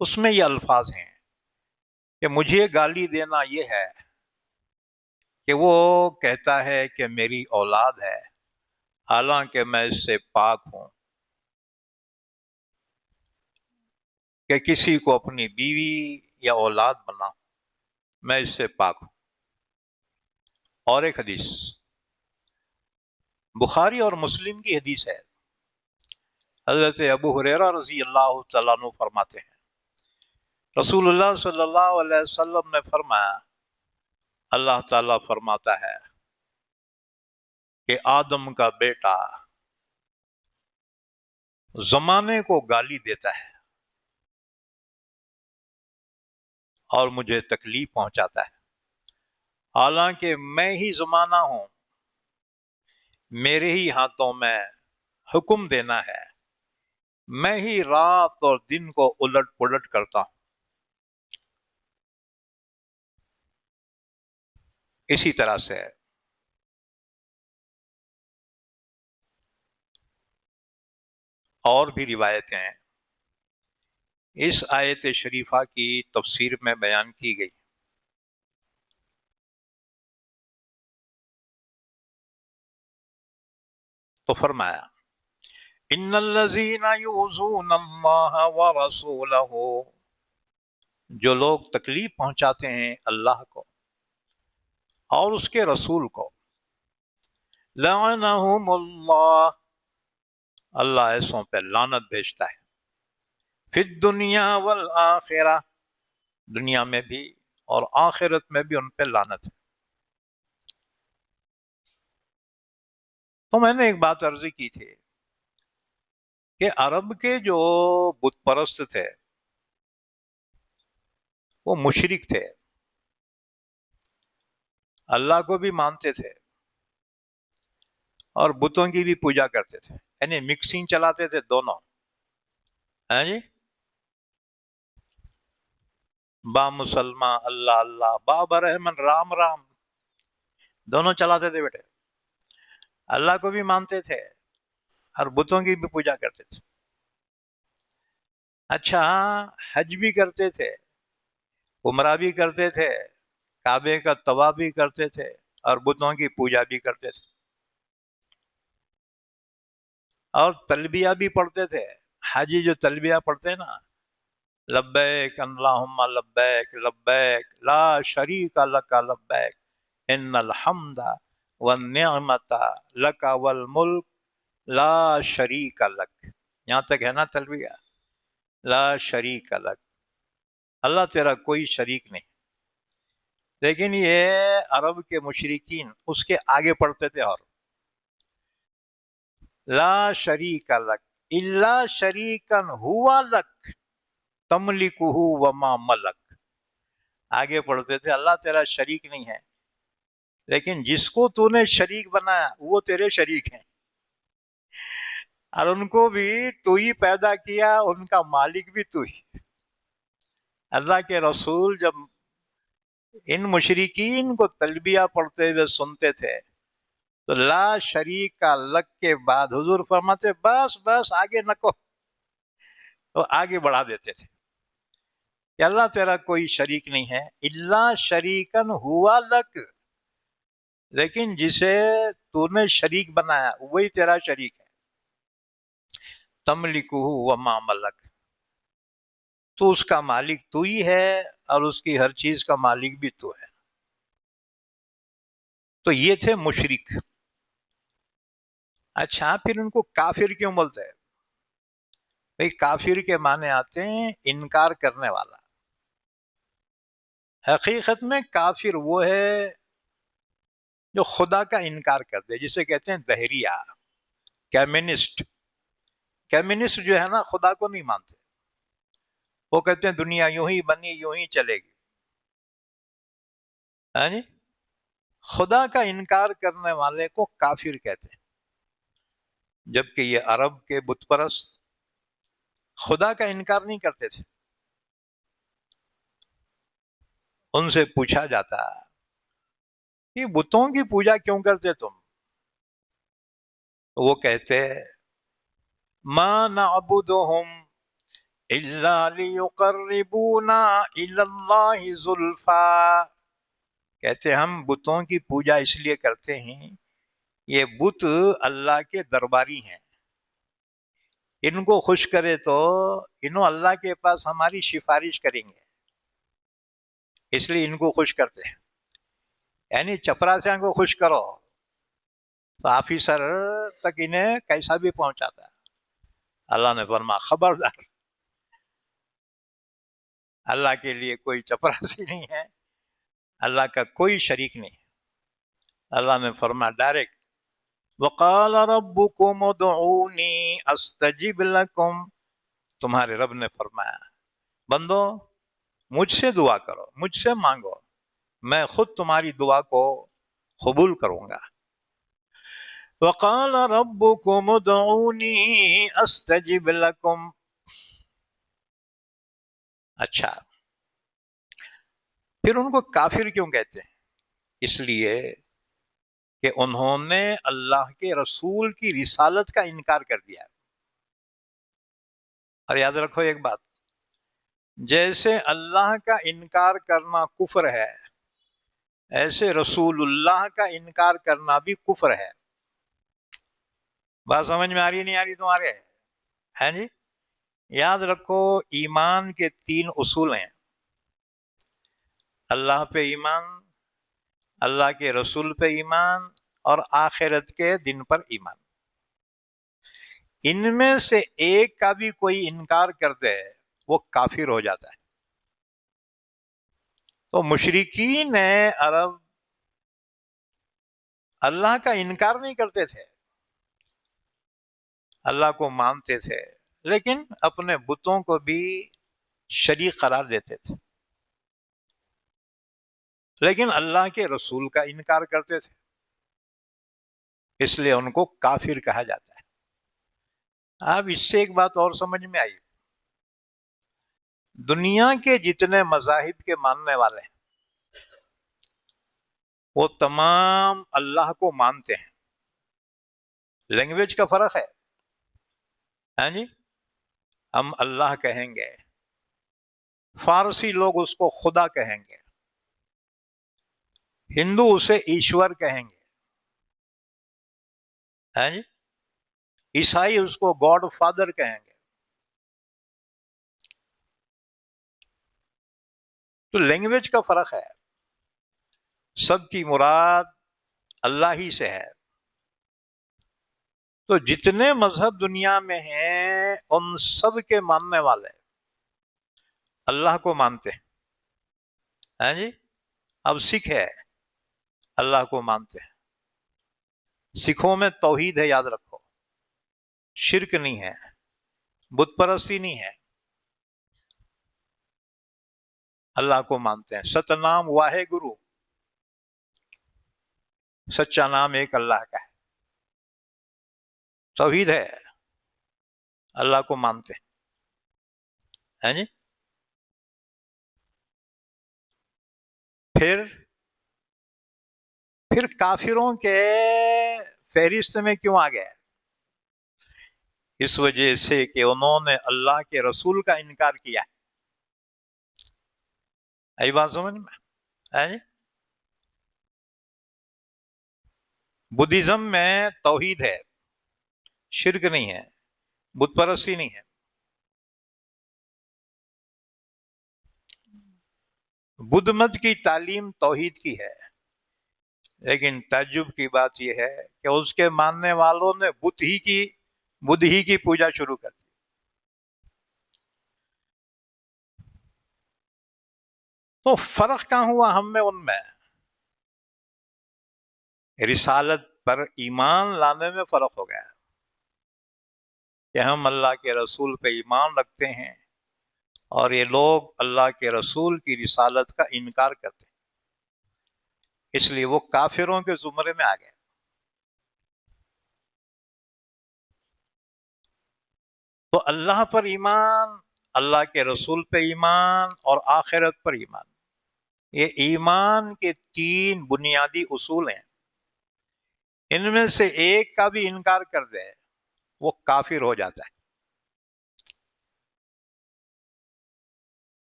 اس میں یہ الفاظ ہیں کہ مجھے گالی دینا یہ ہے کہ وہ کہتا ہے کہ میری اولاد ہے حالانکہ میں اس سے پاک ہوں، کہ کسی کو اپنی بیوی یا اولاد بنا، میں اس سے پاک ہوں۔ اور ایک حدیث بخاری اور مسلم کی حدیث ہے، حضرت ابو ہریرہ رضی اللہ تعالیٰ عنہ فرماتے ہیں رسول اللہ صلی اللہ علیہ وسلم نے فرمایا، اللہ تعالیٰ فرماتا ہے کہ آدم کا بیٹا زمانے کو گالی دیتا ہے اور مجھے تکلیف پہنچاتا ہے، حالانکہ میں ہی زمانہ ہوں، میرے ہی ہاتھوں میں حکم دینا ہے، میں ہی رات اور دن کو الٹ پلٹ کرتا ہوں۔ اسی طرح سے اور بھی روایتیں اس آیت شریفہ کی تفسیر میں بیان کی گئی۔ تو فرمایا ان الذین یؤذون اللہ ورسولہ، جو لوگ تکلیف پہنچاتے ہیں اللہ کو اور اس کے رسول کو، لعنہم اللہ، اللہ ایسوں پہ لعنت بھیجتا ہے، فی الدنیا والآخرہ، دنیا میں بھی اور آخرت میں بھی ان پہ لعنت ہے۔ تو میں نے ایک بات عرضی کی تھی کہ عرب کے جو بت پرست تھے وہ مشرک تھے، اللہ کو بھی مانتے تھے اور بتوں کی بھی پوجا کرتے تھے، یعنی مکسنگ چلاتے تھے دونوں، ہیں جی، با مسلمان اللہ اللہ، با برحمن رام رام، دونوں چلاتے تھے بیٹے، اللہ کو بھی مانتے تھے اور بتوں کی بھی پوجا کرتے تھے۔ اچھا، حج بھی کرتے تھے، عمرہ بھی کرتے تھے، کعبے کا طواف بھی کرتے تھے اور بتوں کی پوجا بھی کرتے تھے، اور تلبیہ بھی پڑھتے تھے۔ حاجی جو تلبیہ پڑھتے ہیں نا، لبیک اللہم لبیک لبیک لا شریک لک لبیک ان الحمد والنعمت لک والملک لا شریک لک، یہاں تک ہے نا تلبیہ، لا شریک لک، اللہ تیرا کوئی شریک نہیں۔ لیکن یہ عرب کے مشرکین اس کے آگے پڑھتے تھے، اور لا شریک لک الا شریکا ہوا لک تملکہ وما ملک، آگے پڑھتے تھے اللہ تیرا شریک نہیں ہے، لیکن جس کو تو نے شریک بنایا وہ تیرے شریک ہیں، اور ان کو بھی تو ہی پیدا کیا، ان کا مالک بھی تو ہی۔ اللہ کے رسول جب ان مشرکین کو تلبیہ پڑھتے ہوئے سنتے تھے تو لا شریک کا لک کے بعد حضور فرماتے بس بس آگے نہ کو، تو آگے بڑھا دیتے تھے کہ اللہ تیرا کوئی شریک نہیں ہے، الا شریکن ہوا لک، لیکن جسے تو نے شریک بنایا وہی تیرا شریک ہے، تملکہ وما ملک، تو اس کا مالک تو ہی ہے اور اس کی ہر چیز کا مالک بھی تو ہے۔ تو یہ تھے مشرک۔ اچھا، پھر ان کو کافر کیوں بولتے ہیں؟ بھئی کافر کے معنی آتے ہیں انکار کرنے والا۔ حقیقت میں کافر وہ ہے جو خدا کا انکار کرتے، جسے کہتے ہیں دہریہ، کیمنسٹ۔ کیمنسٹ جو ہے نا خدا کو نہیں مانتے، وہ کہتے ہیں دنیا یوں ہی بنی یوں ہی چلے گی، ہاں جی، خدا کا انکار کرنے والے کو کافر کہتے ہیں۔ جبکہ یہ عرب کے بت پرست خدا کا انکار نہیں کرتے تھے۔ ان سے پوچھا جاتا یہ بتوں کی پوجا کیوں کرتے تم؟ تو وہ کہتے ما نعبدہم الا لیقربونا الی اللہ زلفا، کہتے ہم بتوں کی پوجا اس لیے کرتے ہیں، یہ بت اللہ کے درباری ہیں، ان کو خوش کرے تو انہوں اللہ کے پاس ہماری سفارش کریں گے، اس لیے ان کو خوش کرتے ہیں۔ یعنی چپراسیاں کو خوش کرو تو آفیسر تک انہیں کیسا بھی پہنچاتا ہے۔ اللہ نے فرما خبردار، اللہ کے لیے کوئی چپراسی نہیں ہے، اللہ کا کوئی شریک نہیں۔ اللہ نے فرما ڈائریکٹ وقال ربکم ادعونی استجب لکم، تمہارے رب نے فرمایا بندو مجھ سے دعا کرو، مجھ سے مانگو، میں خود تمہاری دعا کو قبول کروں گا۔ وقال ربکم ادعونی استجب لکم، اچھا پھر ان کو کافر کیوں کہتے ہیں؟ اس لیے کہ انہوں نے اللہ کے رسول کی رسالت کا انکار کر دیا۔ اور یاد رکھو ایک بات، جیسے اللہ کا انکار کرنا کفر ہے، ایسے رسول اللہ کا انکار کرنا بھی کفر ہے۔ بات سمجھ میں آ رہی نہیں آ رہی تمہارے؟ ہے جی؟ یاد رکھو ایمان کے 3 اصول ہیں، اللہ پہ ایمان، اللہ کے رسول پہ ایمان، اور آخرت کے دن پر ایمان۔ ان میں سے ایک کا بھی کوئی انکار کر دے وہ کافر ہو جاتا ہے۔ تو مشرکین عرب اللہ کا انکار نہیں کرتے تھے، اللہ کو مانتے تھے، لیکن اپنے بتوں کو بھی شریک قرار دیتے تھے، لیکن اللہ کے رسول کا انکار کرتے تھے، اس لیے ان کو کافر کہا جاتا ہے۔ اب اس سے ایک بات اور سمجھ میں آئی، دنیا کے جتنے مذاہب کے ماننے والے ہیں وہ تمام اللہ کو مانتے ہیں، لینگویج کا فرق ہے، ہاں جی؟ ہم اللہ کہیں گے، فارسی لوگ اس کو خدا کہیں گے، ہندو اسے ایشور کہیں گے، ہاں جی؟ عیسائی اس کو گاڈ فادر کہیں گے۔ تو لینگویج کا فرق ہے، سب کی مراد اللہ ہی سے ہے۔ تو جتنے مذہب دنیا میں ہیں ان سب کے ماننے والے اللہ کو مانتے ہیں، ہاں جی؟ اب سکھ ہے، اللہ کو مانتے ہیں، سکھوں میں توحید ہے، یاد رکھو، شرک نہیں ہے، بت پرستی نہیں ہے، اللہ کو مانتے ہیں۔ ستنام واحے گرو، سچا نام ایک اللہ کا ہے، توحید ہے، اللہ کو مانتے ہیں جی۔ پھر کافروں کے فہرست میں کیوں آ گئے؟ اس وجہ سے کہ انہوں نے اللہ کے رسول کا انکار کیا ہے۔ ای بات سمجھ میں ہے جی؟ بدھزم میں توحید ہے، شرک نہیں ہے، بت پرستی نہیں ہے۔ بدھ مت کی تعلیم توحید کی ہے، لیکن تعجب کی بات یہ ہے کہ اس کے ماننے والوں نے بدھ ہی کی پوجا شروع کر دی۔ تو فرق کہاں ہوا ہم میں ان میں؟ رسالت پر ایمان لانے میں فرق ہو گیا کہ ہم اللہ کے رسول پہ ایمان رکھتے ہیں اور یہ لوگ اللہ کے رسول کی رسالت کا انکار کرتے ہیں، اس لیے وہ کافروں کے زمرے میں آ گئے۔ تو اللہ پر ایمان، اللہ کے رسول پہ ایمان اور آخرت پر ایمان، یہ ایمان کے 3 بنیادی اصول ہیں، ان میں سے ایک کا بھی انکار کر دے وہ کافر ہو جاتا ہے۔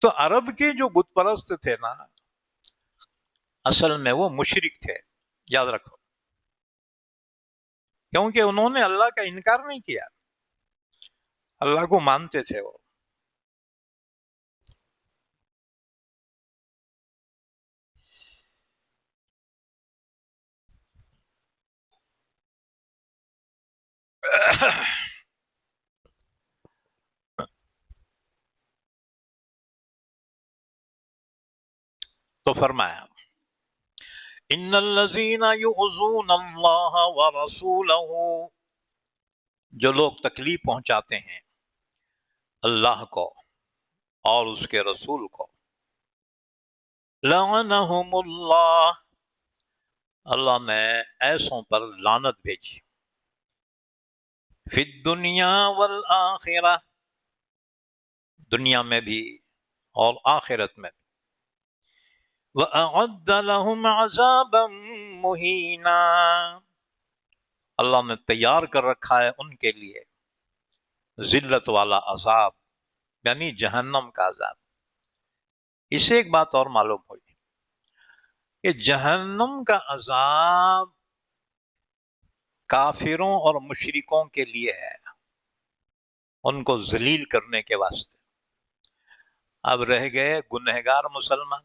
تو عرب کے جو بت پرست تھے نا، اصل میں وہ مشرک تھے، یاد رکھو، کیونکہ انہوں نے اللہ کا انکار نہیں کیا، اللہ کو مانتے تھے وہ۔ تو فرمایا ان الذین یؤذون اللہ ورسولہ، جو لوگ تکلیف پہنچاتے ہیں اللہ کو اور اس کے رسول کو، لعنہم اللہ، اللہ نے ایسوں پر لعنت بھیجی، فی الدنیا والآخرہ، دنیا میں بھی اور آخرت میں بھی، وَأَعَدَّ لَهُمْ عَذَابًا مُهِينًا، اللہ نے تیار کر رکھا ہے ان کے لیے ذلت والا عذاب، یعنی جہنم کا عذاب۔ اس سے ایک بات اور معلوم ہوئی کہ جہنم کا عذاب کافروں اور مشرکوں کے لیے ہے، ان کو ذلیل کرنے کے واسطے۔ اب رہ گئے گنہگار مسلمان،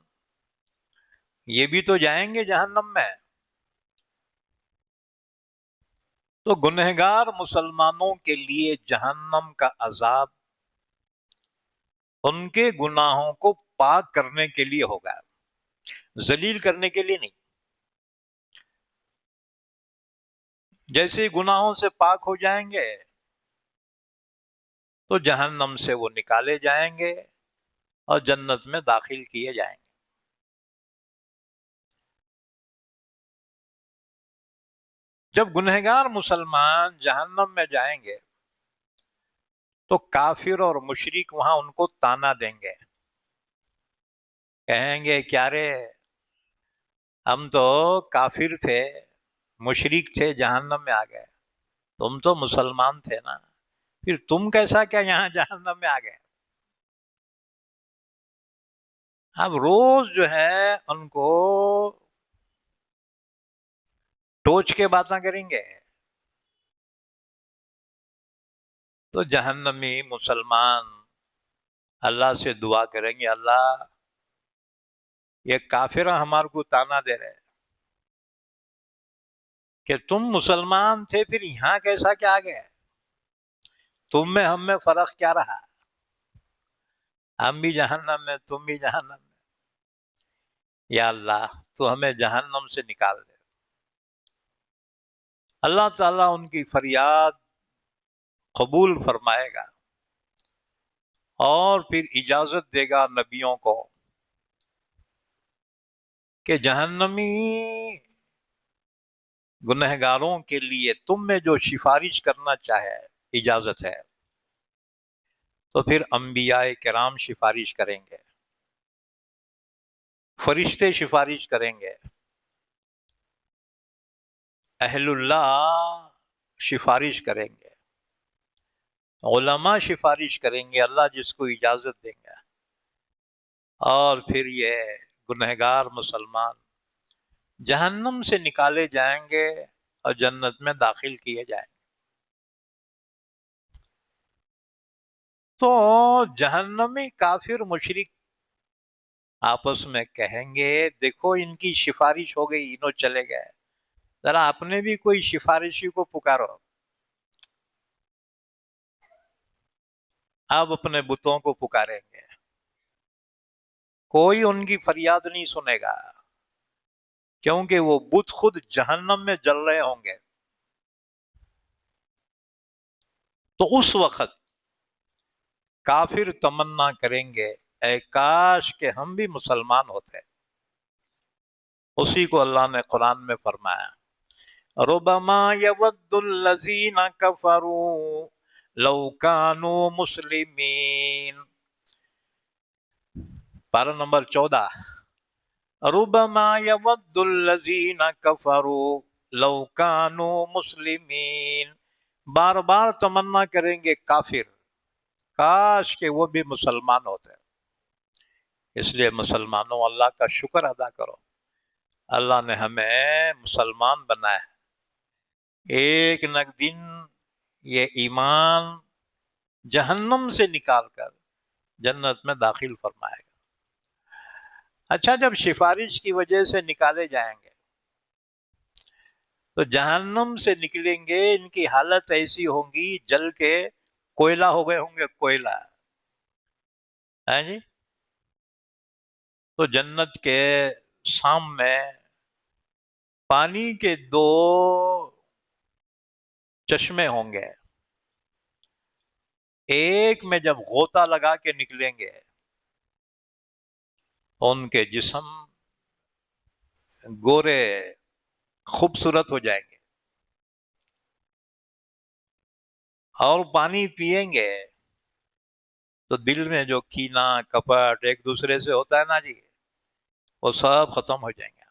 یہ بھی تو جائیں گے جہنم میں، تو گنہگار مسلمانوں کے لیے جہنم کا عذاب ان کے گناہوں کو پاک کرنے کے لیے ہوگا، ذلیل کرنے کے لیے نہیں۔ جیسے گناہوں سے پاک ہو جائیں گے تو جہنم سے وہ نکالے جائیں گے اور جنت میں داخل کیے جائیں گے۔ جب گنہگار مسلمان جہنم میں جائیں گے تو کافر اور مشرک وہاں ان کو تانا دیں گے، کہیں گے کیا رے، ہم تو کافر تھے، مشرک تھے، جہنم میں آ گئے، تم تو مسلمان تھے نا، پھر تم کیسا کیا یہاں جہنم میں آ گئے؟ اب روز جو ہے ان کو ٹوچ کے باتیں کریں گے، تو جہنمی مسلمان اللہ سے دعا کریں گے، اللہ یہ کافر ہمارے کو تانا دے رہے کہ تم مسلمان تھے، پھر یہاں کیسا کیا آ گئے؟ تم میں ہم میں فرق کیا رہا؟ ہم بھی جہنم میں، تم بھی جہنم میں، یا اللہ تو ہمیں جہنم سے نکال دے۔ اللہ تعالیٰ ان کی فریاد قبول فرمائے گا اور پھر اجازت دے گا نبیوں کو کہ جہنمی گنہگاروں کے لیے تم میں جو سفارش کرنا چاہے اجازت ہے، تو پھر انبیاء کرام سفارش کریں گے، فرشتے سفارش کریں گے، اہل اللہ سفارش کریں گے، علماء سفارش کریں گے، اللہ جس کو اجازت دیں گے، اور پھر یہ گنہگار مسلمان جہنم سے نکالے جائیں گے اور جنت میں داخل کیے جائیں گے۔ تو جہنمی کافر مشرک آپس میں کہیں گے دیکھو ان کی سفارش ہو گئی، انہوں چلے گئے، ذرا اپنے بھی کوئی سفارشی کو پکارو۔ آپ اپنے بتوں کو پکاریں گے، کوئی ان کی فریاد نہیں سنے گا، کیونکہ وہ بت خود جہنم میں جل رہے ہوں گے۔ تو اس وقت کافر تمنا کریں گے اے کاش کہ ہم بھی مسلمان ہوتے۔ اسی کو اللہ نے قرآن میں فرمایا، ربما یود الذین کفروا لو کانوا مسلمین، پارہ نمبر 14، ربما یود الذین کفروا لو کانوا مسلمین، بار بار تمنا کریں گے کافر، کاش کہ وہ بھی مسلمان ہوتے۔ اس لیے مسلمانوں اللہ کا شکر ادا کرو، اللہ نے ہمیں مسلمان بنایا ہے۔ ایک نہ دن یہ ایمان جہنم سے نکال کر جنت میں داخل فرمائے گا۔ اچھا، جب سفارش کی وجہ سے نکالے جائیں گے تو جہنم سے نکلیں گے، ان کی حالت ایسی ہوں گی جل کے کوئلہ ہو گئے ہوں گے، کوئلہ ہے جی۔ تو جنت کے سامنے پانی کے 2 چشمے ہوں گے، ایک میں جب غوطہ لگا کے نکلیں گے ان کے جسم گورے خوبصورت ہو جائیں گے، اور پانی پیئیں گے تو دل میں جو کینہ کپٹ ایک دوسرے سے ہوتا ہے نا جی، وہ سب ختم ہو جائیں گے۔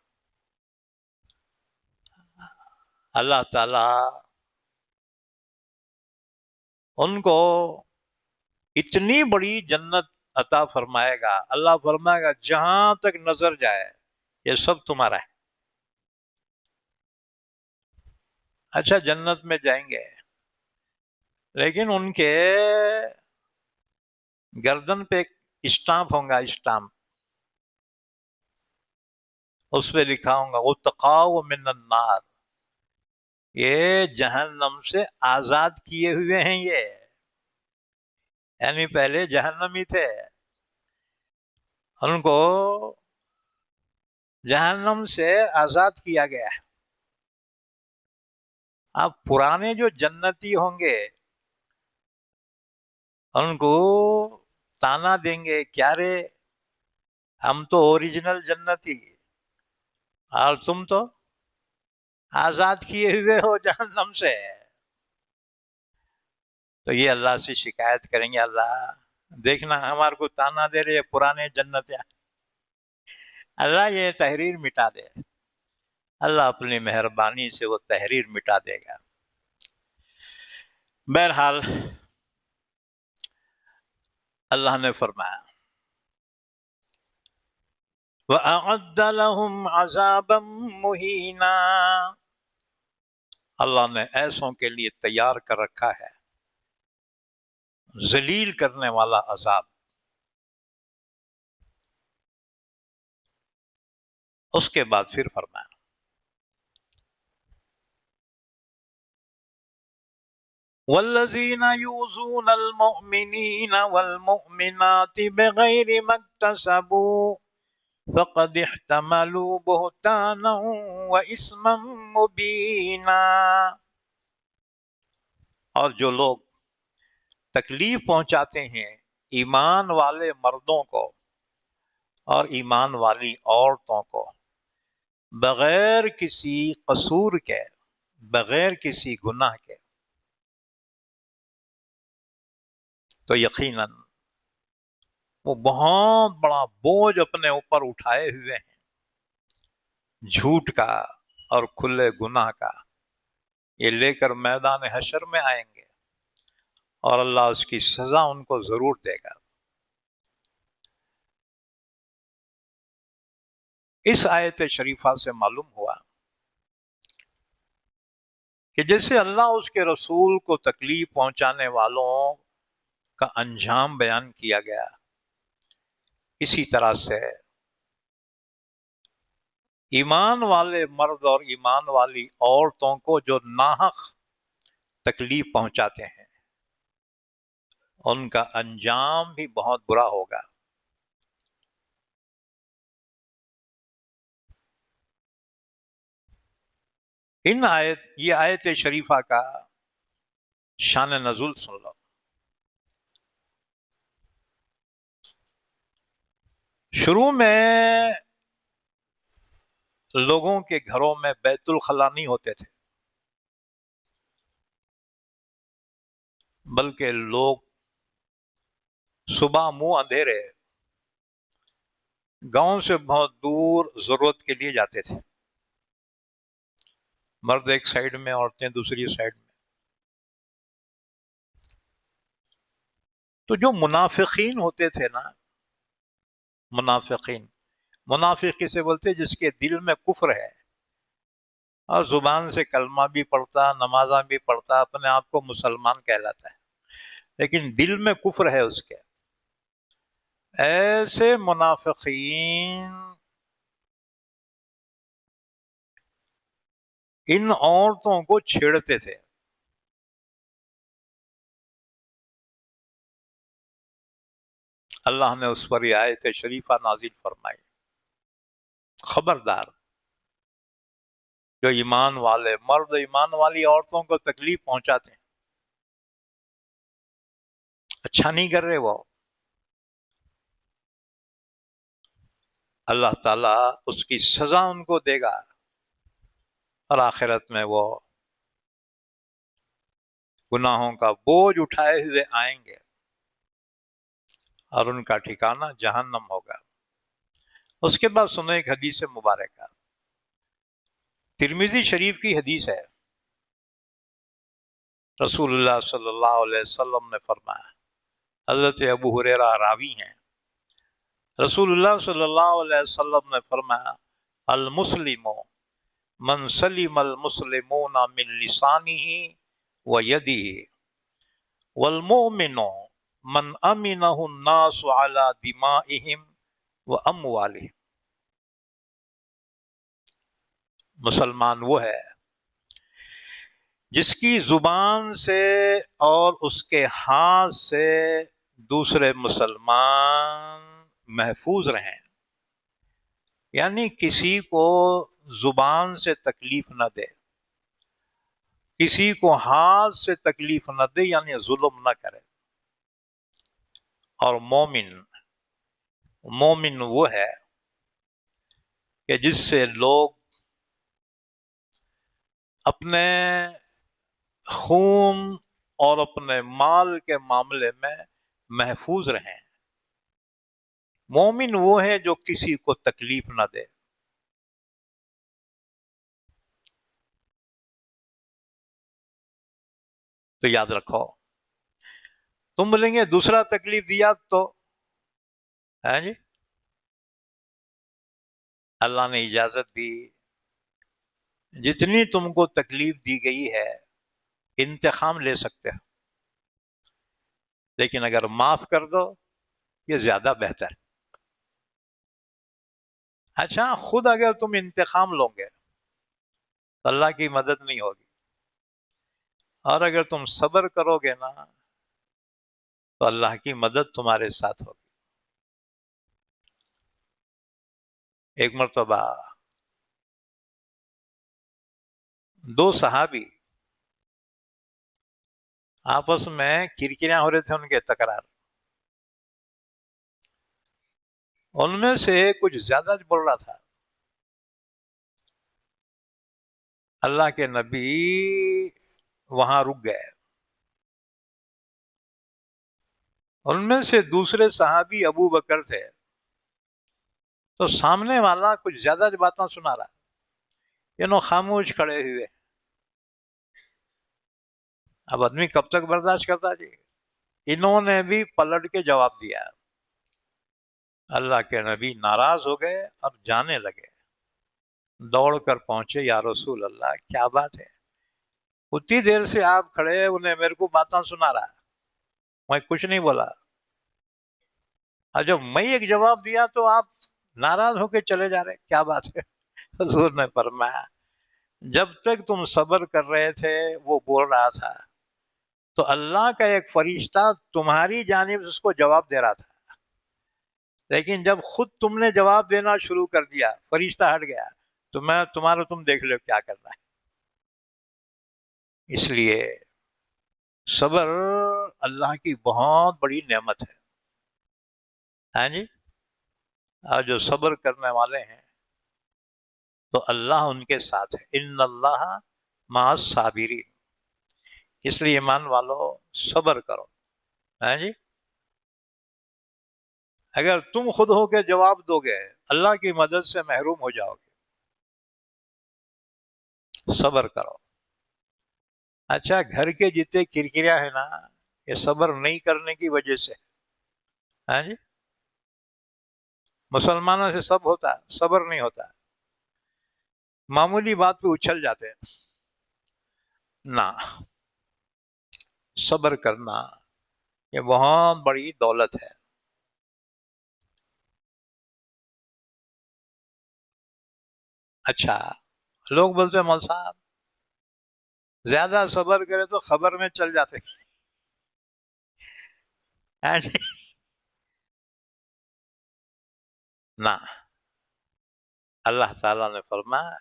اللہ تعالی ان کو اتنی بڑی جنت عطا فرمائے گا، اللہ فرمائے گا جہاں تک نظر جائے یہ سب تمہارا ہے۔ اچھا، جنت میں جائیں گے لیکن ان کے گردن پہ ایک اسٹامپ ہوگا، اسٹامپ، اس پہ لکھا ہوگا اتقاء من النار، یہ جہنم سے آزاد کیے ہوئے ہیں یہ، یعنی پہلے جہنمی تھے، ان کو جہنم سے آزاد کیا گیا ہے۔ اب پرانے جو جنتی ہوں گے ان کو تانا دیں گے، کیا رے ہم تو اوریجنل جنتی اور تم تو آزاد کیے ہوئے ہو جہنم سے۔ تو یہ اللہ سے شکایت کریں گے، اللہ دیکھنا ہمارے کو تانا دے رہے پرانے جنتیاں، اللہ یہ تحریر مٹا دے۔ اللہ اپنی مہربانی سے وہ تحریر مٹا دے گا۔ بہرحال اللہ نے فرمایا وَأَعَدَّ لَهُمْ عَذَابًا مُهِينًا، اللہ نے ایسوں کے لیے تیار کر رکھا ہے ذلیل کرنے والا عذاب۔ اس کے بعد پھر فرمایا وَالَّذِينَ يُؤْذُونَ الْمُؤْمِنِينَ وَالْمُؤْمِنَاتِ بِغَيْرِ مَا اكْتَسَبُوا فَقَدِ احْتَمَلُوا بُهْتَانًا وَإِثْمًا مُبِينًا، اور جو لوگ تکلیف پہنچاتے ہیں ایمان والے مردوں کو اور ایمان والی عورتوں کو بغیر کسی قصور کے، بغیر کسی گناہ کے، تو یقیناً وہ بہت بڑا بوجھ اپنے اوپر اٹھائے ہوئے ہیں، جھوٹ کا اور کھلے گناہ کا، یہ لے کر میدان حشر میں آئیں گے اور اللہ اس کی سزا ان کو ضرور دے گا۔ اس آیت شریفہ سے معلوم ہوا کہ جیسے اللہ اس کے رسول کو تکلیف پہنچانے والوں کا انجام بیان کیا گیا، اسی طرح سے ایمان والے مرد اور ایمان والی عورتوں کو جو ناحق تکلیف پہنچاتے ہیں ان کا انجام بھی بہت برا ہوگا۔ یہ آیت شریفہ کا شان نزول سن لو۔ شروع میں لوگوں کے گھروں میں بیت الخلا نہیں ہوتے تھے، بلکہ لوگ صبح منہ اندھیرے گاؤں سے بہت دور ضرورت کے لیے جاتے تھے، مرد ایک سائیڈ میں، عورتیں دوسری سائیڈ میں. تو جو منافقین ہوتے تھے نا، منافقین، منافق کسے بولتے؟ جس کے دل میں کفر ہے اور زبان سے کلمہ بھی پڑھتا، نمازاں بھی پڑھتا، اپنے آپ کو مسلمان کہلاتا ہے، لیکن دل میں کفر ہے اس کے. ایسے منافقین ان عورتوں کو چھیڑتے تھے. اللہ نے اس پر یہ آیت شریفہ نازل فرمائی، خبردار جو ایمان والے مرد ایمان والی عورتوں کو تکلیف پہنچاتے ہیں، اچھا نہیں کر رہے وہ، اللہ تعالیٰ اس کی سزا ان کو دے گا، اور آخرت میں وہ گناہوں کا بوجھ اٹھائے ہوئے آئیں گے اور ان کا ٹھکانہ جہنم ہوگا. اس کے بعد سنو ایک حدیث مبارکہ، ترمذی شریف کی حدیث ہے. رسول اللہ صلی اللہ علیہ وسلم نے فرمایا، حضرت ابو ہریرہ راوی ہیں، رسول اللہ صلی اللہ علیہ وسلم نے فرمایا، المسلم من سلم المسلمون من لسانه ويده والمؤمن من امنه الناس على دمائهم واموالهم. مسلمان وہ ہے جس کی زبان سے اور اس کے ہاتھ سے دوسرے مسلمان محفوظ رہیں، یعنی کسی کو زبان سے تکلیف نہ دے، کسی کو ہاتھ سے تکلیف نہ دے، یعنی ظلم نہ کرے. اور مومن وہ ہے کہ جس سے لوگ اپنے خون اور اپنے مال کے معاملے میں محفوظ رہیں. مومن وہ ہے جو کسی کو تکلیف نہ دے. تو یاد رکھو، تم بولیں گے دوسرا تکلیف دیا تو ہے جی، اللہ نے اجازت دی، جتنی تم کو تکلیف دی گئی ہے انتقام لے سکتے ہو، لیکن اگر معاف کر دو یہ زیادہ بہتر. اچھا، خود اگر تم انتقام لو گے تو اللہ کی مدد نہیں ہوگی، اور اگر تم صبر کرو گے نا تو اللہ کی مدد تمہارے ساتھ ہوگی. ایک مرتبہ دو صحابی آپس میں کرکریاں ہو رہے تھے، ان کے تکرار، ان میں سے کچھ زیادہ بول رہا تھا. اللہ کے نبی وہاں رک گئے. ان میں سے دوسرے صحابی ابو بکر تھے، تو سامنے والا کچھ زیادہ باتیں سنا رہا، انہوں خاموش کھڑے ہوئے. اب آدمی کب تک برداشت کرتا جی؟ انہوں نے بھی پلٹ کے جواب دیا. اللہ کے نبی ناراض ہو گئے اور جانے لگے. دوڑ کر پہنچے، یا رسول اللہ کیا بات ہے؟ اتنی دیر سے آپ کھڑے، انہیں میرے کو باتیں سنا رہا، میں کچھ نہیں بولا، اور جب میں ایک جواب دیا تو آپ ناراض ہو کے چلے جا رہے، کیا بات ہے؟ حضور نے فرمایا، جب تک تم صبر کر رہے تھے وہ بول رہا تھا تو اللہ کا ایک فرشتہ تمہاری جانب اس کو جواب دے رہا تھا، لیکن جب خود تم نے جواب دینا شروع کر دیا، فرشتہ ہٹ گیا، تو میں تم دیکھ لو کیا کرنا ہے. اس لیے صبر اللہ کی بہت بڑی نعمت ہے. ہاں جی، اور جو صبر کرنے والے ہیں تو اللہ ان کے ساتھ ہے. ان اللہ مع الصابرین. اس لیے ایمان والو صبر کرو. ہاں جی، اگر تم خود ہو کے جواب دو گے اللہ کی مدد سے محروم ہو جاؤ گے. صبر کرو. اچھا گھر کے جتنے کرکریا ہے نا یہ صبر نہیں کرنے کی وجہ سے. ہاں جی مسلمانوں سے سب ہوتا ہے صبر نہیں ہوتا. معمولی بات پہ اچھل جاتے ہیں. نہ صبر کرنا یہ بہت بڑی دولت ہے. اچھا لوگ بولتے ہیں مول صاحب زیادہ صبر کرے تو خبر میں چل جاتے. ہاں جی نہ اللہ تعالیٰ نے فرمایا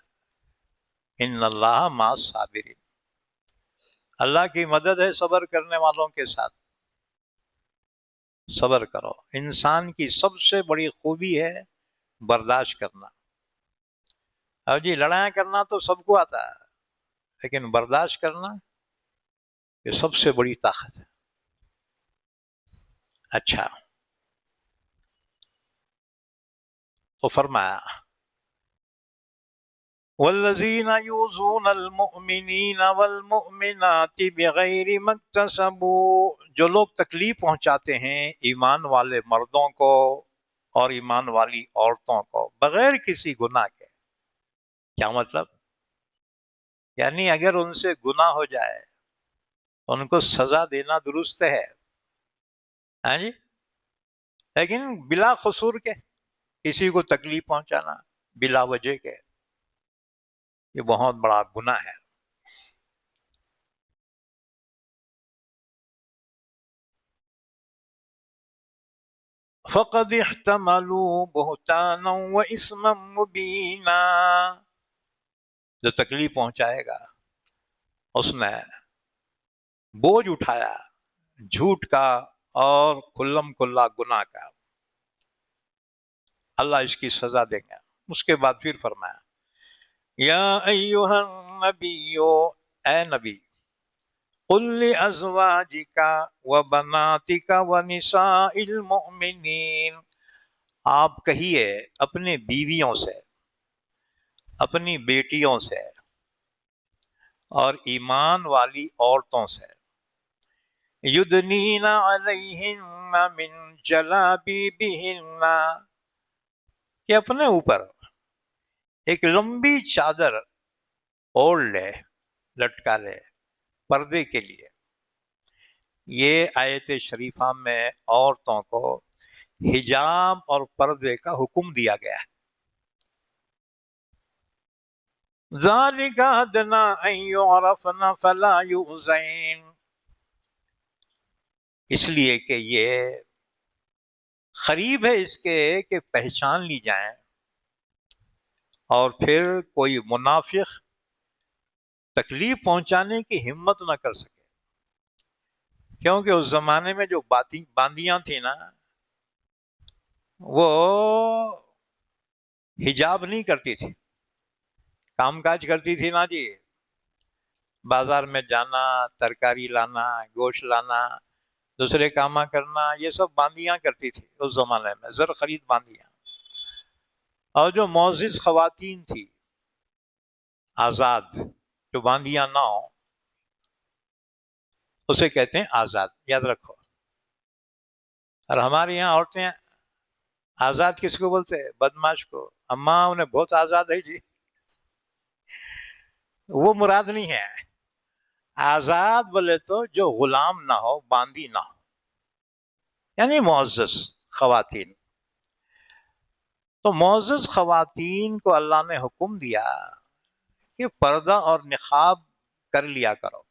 ان اللہ مع الصابرین. اللہ کی مدد ہے صبر کرنے والوں کے ساتھ. صبر کرو. انسان کی سب سے بڑی خوبی ہے برداشت کرنا. اب جی لڑائیاں کرنا تو سب کو آتا ہے لیکن برداشت کرنا یہ سب سے بڑی طاقت ہے. اچھا تو فرمایا والذین یؤذون المؤمنین والمؤمنات بغیر ما اکتسبوا. جو لوگ تکلیف پہنچاتے ہیں ایمان والے مردوں کو اور ایمان والی عورتوں کو بغیر کسی گناہ کے. کیا مطلب؟ یعنی اگر ان سے گناہ ہو جائے ان کو سزا دینا درست ہے. ہاں جی لیکن بلا قصور کے کسی کو تکلیف پہنچانا بلا وجہ کے یہ بہت بڑا گناہ ہے. فقد احتملوا بہتانا واثما مبینا. جو تکلیف پہنچائے گا اس نے بوجھ اٹھایا جھوٹ کا اور کھلم کھلا گناہ کا. اللہ اس کی سزا دیں گا. اس کے بعد پھر فرمایا یا ایہا النبی اے نبی قل لازواجک وبناتک ونساء المؤمنین. آپ کہیے اپنے بیویوں سے اپنی بیٹیوں سے اور ایمان والی عورتوں سے یدنین علیہن من جلابیبہن کہ اپنے اوپر ایک لمبی چادر اوڑھ لے لٹکا لے پردے کے لیے. یہ آیت شریفہ میں عورتوں کو حجاب اور پردے کا حکم دیا گیا ہے. ذَلِكَ أَدْنَىٰ أَن يُعْرَفْنَ فَلَا يُؤْذَيْنَ. اس لیے کہ یہ قریب ہے اس کے کہ پہچان لی جائیں اور پھر کوئی منافق تکلیف پہنچانے کی ہمت نہ کر سکے. کیونکہ اس زمانے میں جو باندیاں تھیں نا وہ حجاب نہیں کرتی تھی. کام کاج کرتی تھی نا جی. بازار میں جانا ترکاری لانا گوشت لانا دوسرے کام کرنا یہ سب باندیاں کرتی تھی اس زمانے میں. زر خرید باندیاں. اور جو معزز خواتین تھی آزاد جو باندیاں نہ ہوں اسے کہتے ہیں آزاد. یاد رکھو. اور ہمارے یہاں عورتیں آزاد کس کو بولتے ہیں؟ بدماش کو. اماں انہیں بہت آزاد ہے جی. وہ مراد نہیں ہے. آزاد بولے تو جو غلام نہ ہو باندی نہ ہو یعنی معزز خواتین. تو معزز خواتین کو اللہ نے حکم دیا کہ پردہ اور نقاب کر لیا کرو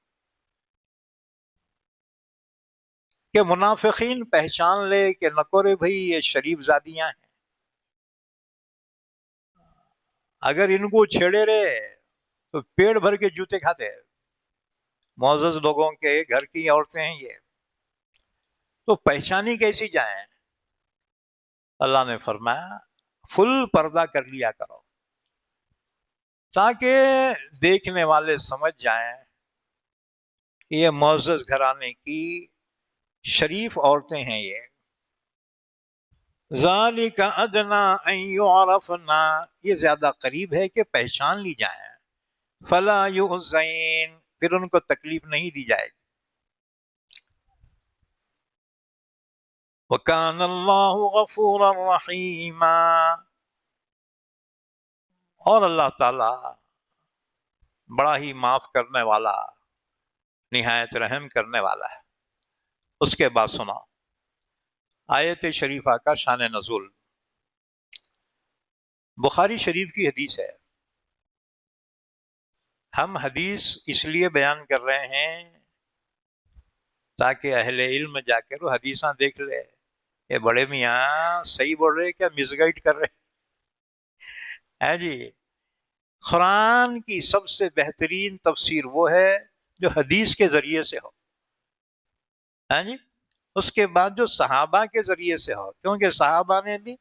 کہ منافقین پہچان لے کہ نکورے بھئی یہ شریف زادیاں ہیں. اگر ان کو چھیڑے رہے تو پیڑ بھر کے جوتے کھاتے. معزز لوگوں کے گھر کی عورتیں ہیں یہ. تو پہچانی کیسی جائیں؟ اللہ نے فرمایا فل پردہ کر لیا کرو تاکہ دیکھنے والے سمجھ جائیں کہ یہ معزز گھرانے کی شریف عورتیں ہیں یہ. ذالک ادنا ان یعرفنا، یہ زیادہ قریب ہے کہ پہچان لی جائیں. فلا یؤذین، پھر ان کو تکلیف نہیں دی جائے گی. وکان اللہ غفورا رحیما، اور اللہ تعالی بڑا ہی معاف کرنے والا، نہایت رحم کرنے والا ہے. اس کے بعد سنا آیت شریفہ کا شان نزول. بخاری شریف کی حدیث ہے. ہم حدیث اس لیے بیان کر رہے ہیں تاکہ اہل علم جا کر وہ حدیثاں دیکھ لے. یہ بڑے میاں صحیح بول رہے کیا مس گائڈ کر رہے ہیں جی؟ قرآن کی سب سے بہترین تفسیر وہ ہے جو حدیث کے ذریعے سے ہو. ہاں جی، اس کے بعد جو صحابہ کے ذریعے سے ہو، کیونکہ صحابہ نے بھی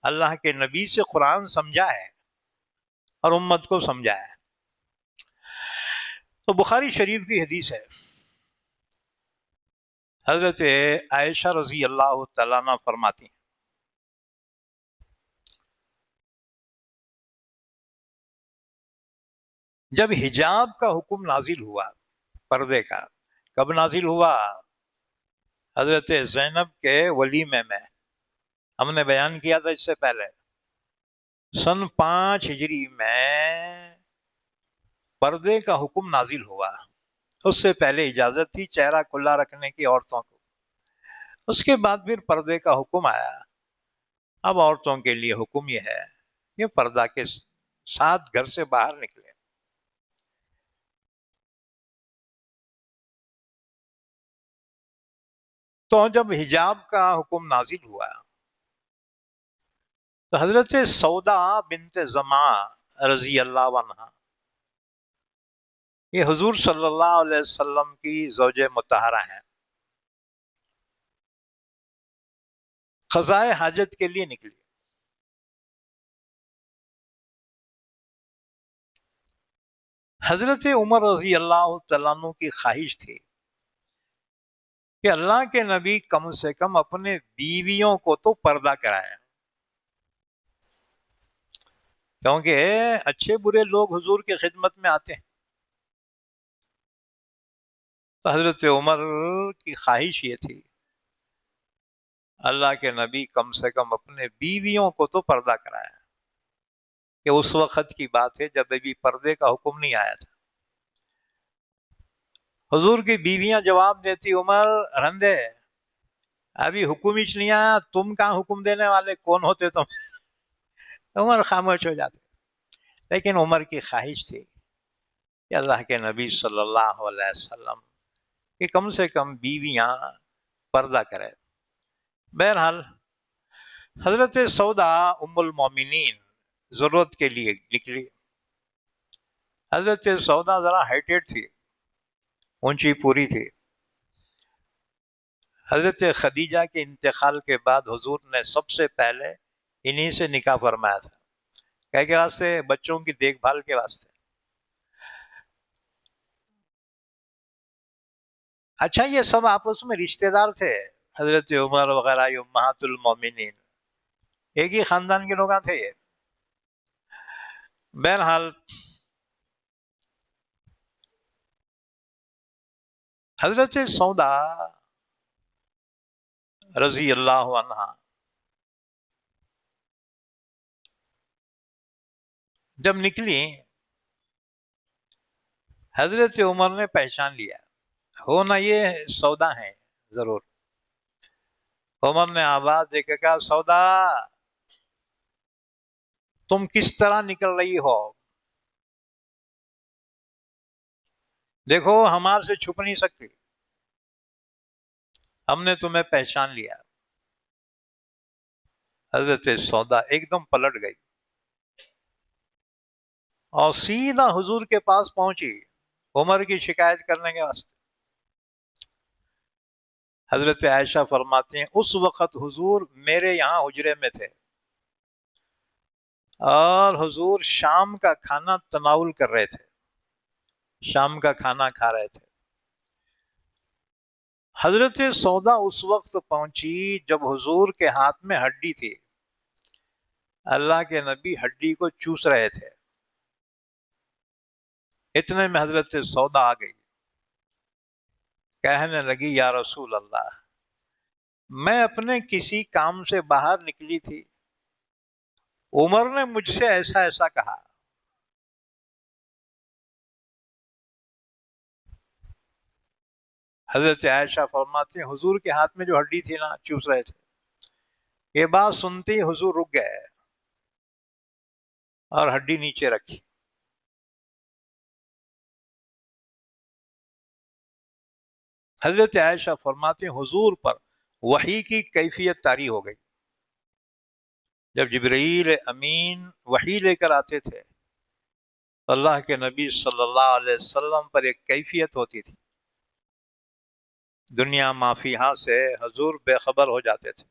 اللہ کے نبی سے قرآن سمجھا ہے اور امت کو سمجھایا ہے. تو بخاری شریف کی حدیث ہے. حضرت عائشہ رضی اللہ تعالیٰ عنہ فرماتی ہیں جب حجاب کا حکم نازل ہوا، پردے کا، کب نازل ہوا؟ حضرت زینب کے ولیمے میں. ہم نے بیان کیا تھا اس سے پہلے، سن 5 ہجری میں پردے کا حکم نازل ہوا. اس سے پہلے اجازت تھی چہرہ کھلا رکھنے کی عورتوں کو. اس کے بعد پھر پردے کا حکم آیا. اب عورتوں کے لیے حکم یہ ہے کہ پردہ کے ساتھ گھر سے باہر نکلے. تو جب حجاب کا حکم نازل ہوا تو حضرت سودا بنت زمعہ رضی اللہ عنہا، یہ حضور صلی اللہ علیہ وسلم کی زوج مطہرہ ہیں، قضائے حاجت کے لیے نکلی. حضرت عمر رضی اللہ تعالیٰ عنہ کی خواہش تھی کہ اللہ کے نبی کم سے کم اپنے بیویوں کو تو پردہ کرائیں، کیونکہ اچھے برے لوگ حضور کی خدمت میں آتے ہیں. تو حضرت عمر کی خواہش یہ تھی اللہ کے نبی کم سے کم اپنے بیویوں کو تو پردہ کرائیں. کہ اس وقت کی بات ہے جب ابھی پردے کا حکم نہیں آیا تھا. حضور کی بیویاں جواب دیتی عمر رندے ابھی حکم ہی نہیں آیا، تم کہاں حکم دینے والے، کون ہوتے تم؟ عمر خاموش ہو جاتے. لیکن عمر کی خواہش تھی کہ اللہ کے نبی صلی اللہ علیہ وسلم کہ کم سے کم بیویاں پردہ کرے. بہرحال حضرت سودا ام المومنین ضرورت کے لیے نکلی. حضرت سودا ذرا ہائٹیڈ تھی، اونچی پوری تھی. حضرت خدیجہ کے انتقال کے بعد حضور نے سب سے پہلے انہی سے نکاح فرمایا تھا. کیا کے واسطے؟ بچوں کی دیکھ بھال کے واسطے. اچھا یہ سب آپس میں رشتہ دار تھے، حضرت عمر وغیرہ امہات المومنین ایک ہی خاندان کے لوگ تھے یہ. بہرحال حضرت سودا رضی اللہ عنہا جب نکلی، حضرت عمر نے پہچان لیا ہونا یہ سودا ہیں ضرور. عمر نے آواز دے کے کہا سودا تم کس طرح نکل رہی ہو؟ دیکھو ہمارے سے چھپ نہیں سکتی، ہم نے تمہیں پہچان لیا. حضرت سودا ایک دم پلٹ گئی اور سیدھا حضور کے پاس پہنچی عمر کی شکایت کرنے کے واسطے. حضرت عائشہ فرماتے ہیں اس وقت حضور میرے یہاں حجرے میں تھے اور حضور شام کا کھانا تناول کر رہے تھے، شام کا کھانا کھا رہے تھے. حضرت سودا اس وقت پہنچی جب حضور کے ہاتھ میں ہڈی تھی. اللہ کے نبی ہڈی کو چوس رہے تھے. اتنے میں حضرت سودا آ گئی. کہنے لگی یا رسول اللہ، میں اپنے کسی کام سے باہر نکلی تھی، عمر نے مجھ سے ایسا ایسا کہا. حضرت عائشہ فرماتی ہیں حضور کے ہاتھ میں جو ہڈی تھی نا، چوس رہے تھے. یہ بات سنتی حضور رک گئے اور ہڈی نیچے رکھی. حضرت عائشہ فرماتی ہیں حضور پر وحی کی کیفیت طاری ہو گئی. جب جبرائیل امین وحی لے کر آتے تھے، اللہ کے نبی صلی اللہ علیہ وسلم پر ایک کیفیت ہوتی تھی. دنیا مافیہا سے حضور بے خبر ہو جاتے تھے،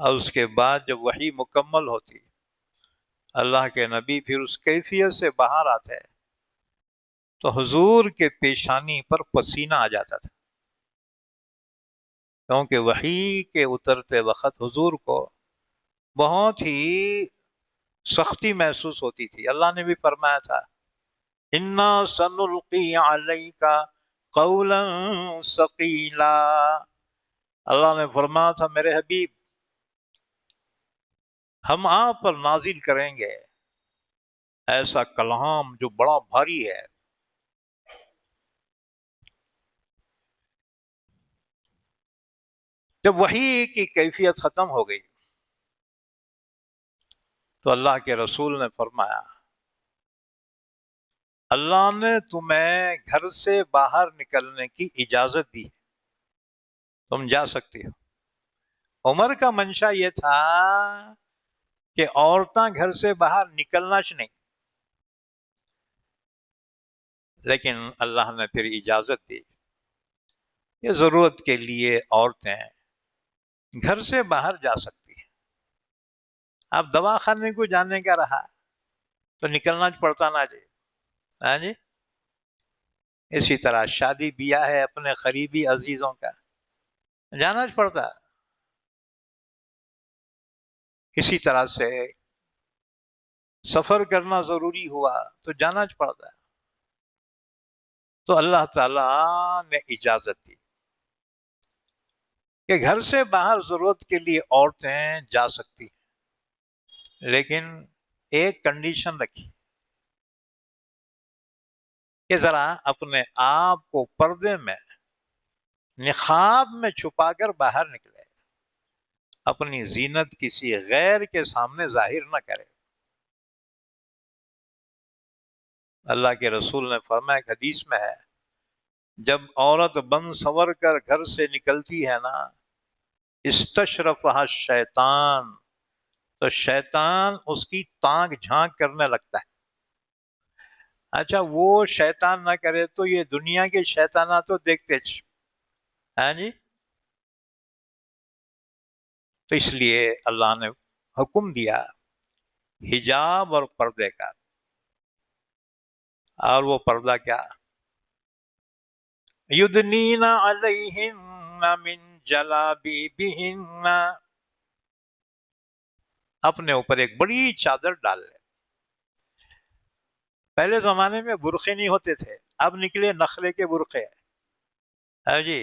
اور اس کے بعد جب وحی مکمل ہوتی، اللہ کے نبی پھر اس کیفیت سے باہر آتے تو حضور کے پیشانی پر پسینہ آ جاتا تھا، کیونکہ وحی کے اترتے وقت حضور کو بہت ہی سختی محسوس ہوتی تھی. اللہ نے بھی فرمایا تھا اِنَّا سَنُلْقِي عَلَيْكَ قَوْلًا ثَقِيلًا. اللہ نے فرمایا تھا میرے حبیب، ہم آپ پر نازل کریں گے ایسا کلام جو بڑا بھاری ہے. جب وحی کی کیفیت ختم ہو گئی تو اللہ کے رسول نے فرمایا اللہ نے تمہیں گھر سے باہر نکلنے کی اجازت دی، تم جا سکتی ہو. عمر کا منشا یہ تھا کہ عورتیں گھر سے باہر نکلنا نہیں، لیکن اللہ نے پھر اجازت دی کہ ضرورت کے لیے عورتیں گھر سے باہر جا سکتی ہیں. اب دواخانے کو جانے کا رہا تو نکلنا پڑتا نہ جی. ہاں جی، اسی طرح شادی بیاہ ہے اپنے قریبی عزیزوں کا، جانا پڑتا. اسی طرح سے سفر کرنا ضروری ہوا تو جانا پڑتا ہے. تو اللہ تعالیٰ نے اجازت دی کہ گھر سے باہر ضرورت کے لیے عورتیں جا سکتی ہیں، لیکن ایک کنڈیشن رکھی کہ ذرا اپنے آپ کو پردے میں نقاب میں چھپا کر باہر نکلے، اپنی زینت کسی غیر کے سامنے ظاہر نہ کرے. اللہ کے رسول نے فرمایا ایک حدیث میں ہے جب عورت بن سنور کر گھر سے نکلتی ہے نا، استشرفہا الشیطان، تو شیطان اس کی تانگ جھانک کرنے لگتا ہے. اچھا وہ شیطان نہ کرے تو یہ دنیا کے شیطانات تو دیکھتے ہاں جی. تو اس لیے اللہ نے حکم دیا حجاب اور پردے کا. اور وہ پردہ کیا؟ یدنین علیہن من جلابیبہن، اپنے اوپر ایک بڑی چادر ڈال لے. پہلے زمانے میں برقعے نہیں ہوتے تھے، اب نکلے نخلے کے برقعے. ہاں جی.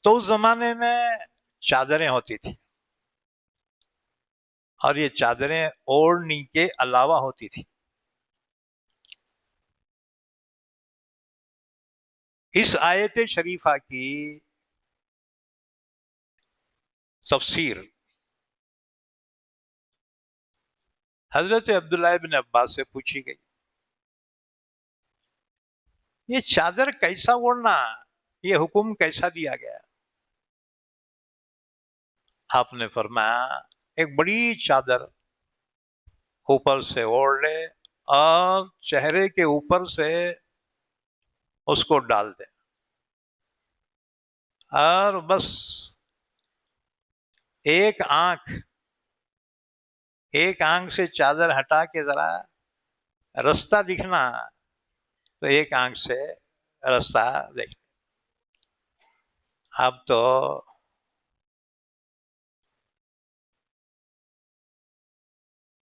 تو اس زمانے میں چادریں ہوتی تھی، اور یہ چادریں اوڑھنی کے علاوہ ہوتی تھی. اس آیت شریفہ کی تفسیر حضرت عبداللہ بن عباس سے پوچھی گئی، یہ چادر کیسا اوڑھنا، یہ حکم کیسا دیا گیا؟ آپ نے فرمایا ایک بڑی چادر اوپر سے اوڑھ لے اور چہرے کے اوپر سے اس کو ڈال دے، اور بس ایک آنکھ ایک آنکھ سے چادر ہٹا کے ذرا رستہ دکھنا تو ایک آنکھ سے رستہ دیکھ. اب تو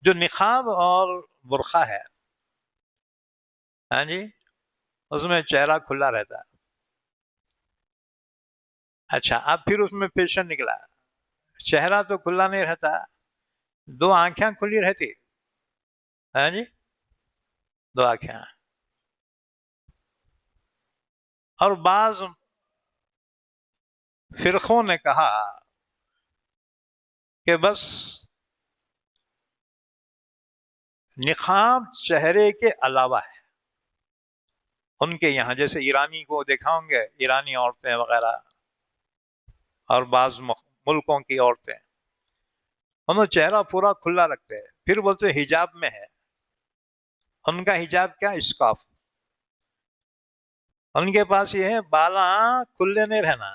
جو نقاب اور برقع ہے، ہاں جی، اس میں چہرہ کھلا رہتا. اچھا، اب پھر اس میں فیشن نکلا، چہرہ تو کھلا نہیں رہتا، دو آنکھیں کھلی رہتی. ہاں جی، دو آنکھیں. اور بعض فرقوں نے کہا کہ بس نقاب چہرے کے علاوہ ہے. ان کے یہاں جیسے ایرانی کو دیکھا ہوں گے، ایرانی عورتیں وغیرہ اور بعض ملکوں کی عورتیں، انہوں چہرہ پورا کھلا رکھتے ہیں، پھر بولتے حجاب میں ہے. ان کا حجاب کیا؟ اسکارف. ان کے پاس یہ ہے بالاں کھلے نہیں رہنا،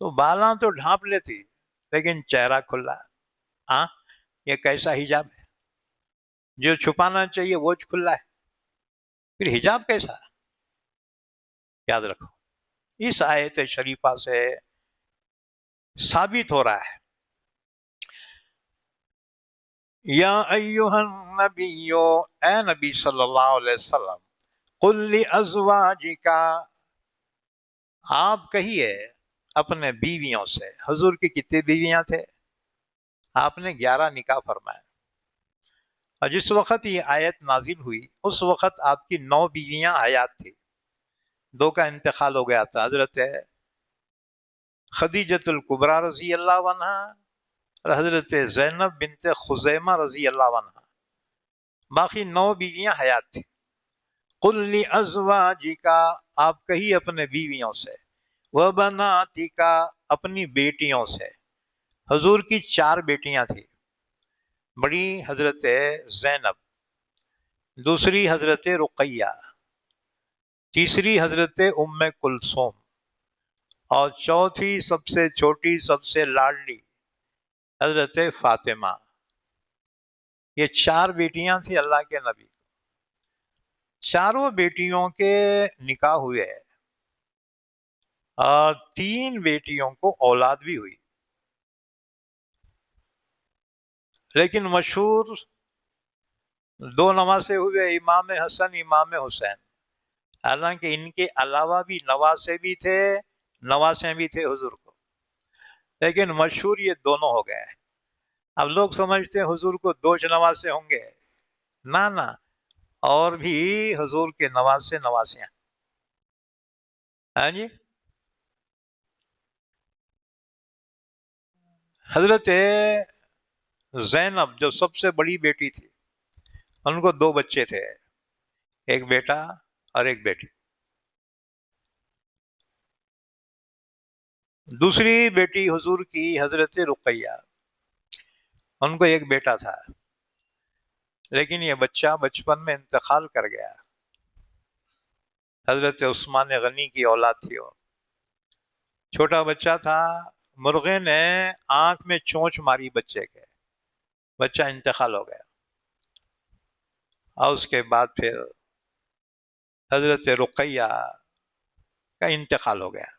تو بالاں تو ڈھانپ لیتی لیکن چہرہ کھلا. ہاں، یہ کیسا حجاب ہے؟ جو چھپانا چاہیے وہ کھلا ہے، پھر حجاب کیسا؟ یاد رکھو، اس آیت شریفہ سے ثابت ہو رہا ہے یا ایہا النبی، اے نبی صلی اللہ علیہ وسلم، قل لازواجک، آپ کہیے اپنے بیویوں سے. حضور کی کتنی بیویاں تھے؟ آپ نے 11 نکاح فرمائے. اور جس وقت یہ آیت نازل ہوئی اس وقت آپ کی 9 بیویاں حیات تھی، 2 کا انتقال ہو گیا تھا، حضرت خدیجۃ الکبریٰ رضی اللہ عنہ اور حضرت زینب بنت خزیمہ رضی اللہ عنہ. باقی 9 بیویاں حیات تھی. قل لازواجک، آپ کہی اپنے بیویوں سے، وبناتک، اپنی بیٹیوں سے. حضور کی 4 بیٹیاں تھیں. بڑی حضرت زینب، دوسری حضرت رقیہ، تیسری حضرت ام کلثوم، اور چوتھی سب سے چھوٹی سب سے لاڈلی حضرت فاطمہ. یہ 4 بیٹیاں تھیں اللہ کے نبی. چاروں بیٹیوں کے نکاح ہوئے اور 3 بیٹیوں کو اولاد بھی ہوئی، لیکن مشہور 2 نواسے ہوئے، امام حسن امام حسین. حالانکہ ان کے علاوہ بھی نواسے بھی تھے، نواسے بھی تھے حضور کو، لیکن مشہور یہ دونوں ہو گئے. اب لوگ سمجھتے ہیں حضور کو 2 نواسے ہوں گے، نہ، اور بھی حضور کے نواسے نواسیاں. ہاں جی، حضرت زینب جو سب سے بڑی بیٹی تھی، ان کو 2 بچے تھے، ایک بیٹا اور ایک بیٹی. دوسری بیٹی حضور کی حضرت رقیہ، ان کو ایک بیٹا تھا، لیکن یہ بچہ بچپن میں انتقال کر گیا. حضرت عثمان غنی کی اولاد تھی وہ. چھوٹا بچہ تھا، مرغے نے آنکھ میں چونچ ماری بچے کے، بچہ انتقال ہو گیا. اور اس کے بعد پھر حضرت رقیہ کا انتقال ہو گیا،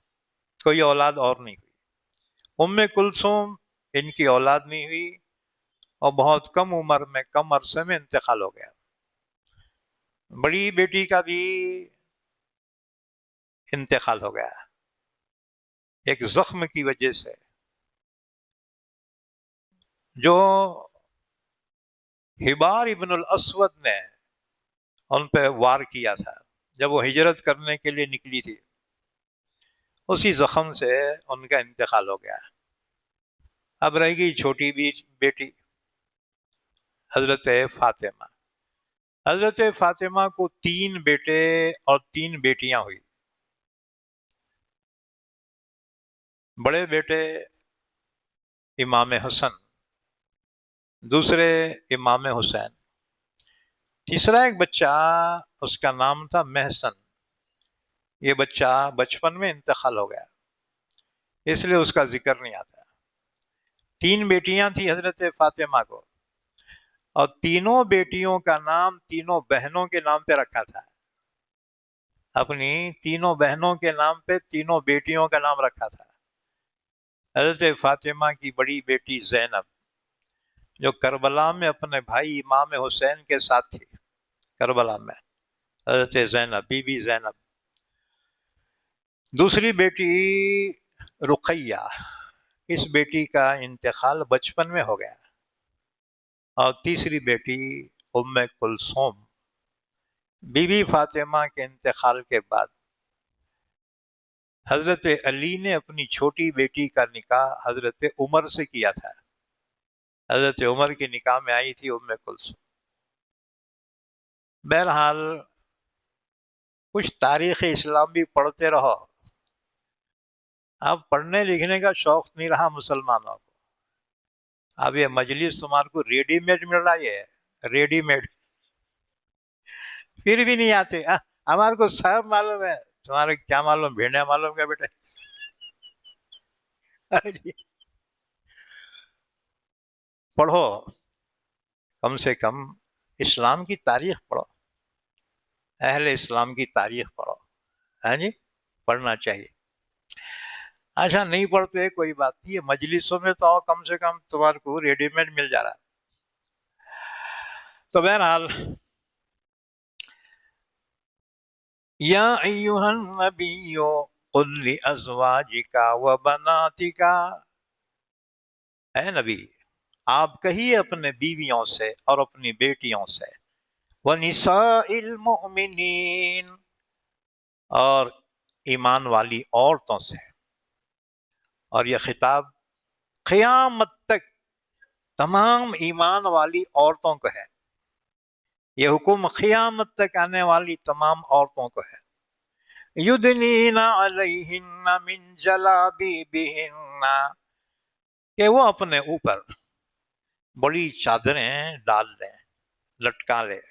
کوئی اولاد اور نہیں ہوئی. ام کلثوم، ان کی اولاد نہیں ہوئی اور بہت کم عمر میں، کم عرصے میں انتقال ہو گیا. بڑی بیٹی کا بھی انتقال ہو گیا ایک زخم کی وجہ سے، جو حبار ابن الاسود نے ان پہ وار کیا تھا جب وہ ہجرت کرنے کے لیے نکلی تھی. اسی زخم سے ان کا انتقال ہو گیا. اب رہ گئی چھوٹی بھی بیٹی حضرت فاطمہ. حضرت فاطمہ کو 3 بیٹے اور 3 بیٹیاں ہوئی. بڑے بیٹے امام حسن، دوسرے امام حسین، تیسرا ایک بچہ اس کا نام تھا محسن. یہ بچہ بچپن میں انتقال ہو گیا، اس لیے اس کا ذکر نہیں آتا. 3 بیٹیاں تھیں حضرت فاطمہ کو، اور تینوں بیٹیوں کا نام تینوں بہنوں کے نام پہ رکھا تھا، اپنی تینوں بہنوں کے نام پہ تینوں بیٹیوں کا نام رکھا تھا۔ حضرت فاطمہ کی بڑی بیٹی زینب، جو کربلا میں اپنے بھائی امام حسین کے ساتھ تھی، کربلا میں حضرت زینب، بی بی زینب۔ دوسری بیٹی رقیہ، اس بیٹی کا انتقال بچپن میں ہو گیا۔ اور تیسری بیٹی ام کلثوم۔ بی بی فاطمہ کے انتقال کے بعد حضرت علی نے اپنی چھوٹی بیٹی کا نکاح حضرت عمر سے کیا تھا۔ حضرت عمر کی نکاح میں آئی تھی ام کلثوم۔ بہرحال کچھ تاریخ اسلام بھی پڑھتے رہو، اب پڑھنے لکھنے کا شوق نہیں رہا مسلمانوں کو۔ اب یہ مجلس تمہارے کو ریڈی میڈ مل رہا ہے، ریڈی میڈ، پھر بھی نہیں آتے۔ ہمارے کو سب معلوم ہے، تمہارے کیا معلوم، بھیڑیا معلوم کیا بیٹا۔ پڑھو، کم سے کم اسلام کی تاریخ پڑھو، اہل اسلام کی تاریخ پڑھو، ہاں جی، پڑھنا چاہیے۔ اچھا نہیں پڑھتے کوئی بات نہیں، مجلسوں میں تو کم سے کم تمہارے کو ریڈی میڈ مل جا رہا۔ تو بہرحال یا ایھا النبی قل لازواجک وبناتک، اے نبی آپ کہیے اپنے بیویوں سے اور اپنی بیٹیوں سے، وَنِسَاءِ الْمُؤْمِنِينَ اور ایمان والی عورتوں سے۔ اور یہ خطاب قیامت تک تمام ایمان والی عورتوں کو ہے، یہ حکم قیامت تک آنے والی تمام عورتوں کو ہے۔ یدنین علیہن من جلابیبہن، کہ وہ اپنے اوپر بڑی چادریں ڈال لیں، لٹکا لیں۔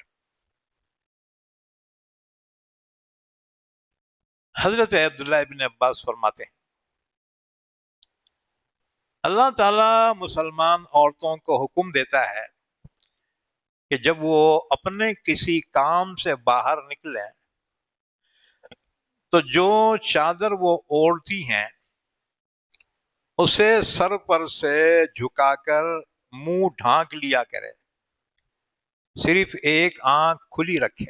حضرت عبداللہ ابن عباس فرماتے ہیں اللہ تعالیٰ مسلمان عورتوں کو حکم دیتا ہے کہ جب وہ اپنے کسی کام سے باہر نکلیں تو جو چادر وہ اوڑھتی ہیں اسے سر پر سے جھکا کر منہ ڈھانک لیا کرے، صرف ایک آنکھ کھلی رکھے۔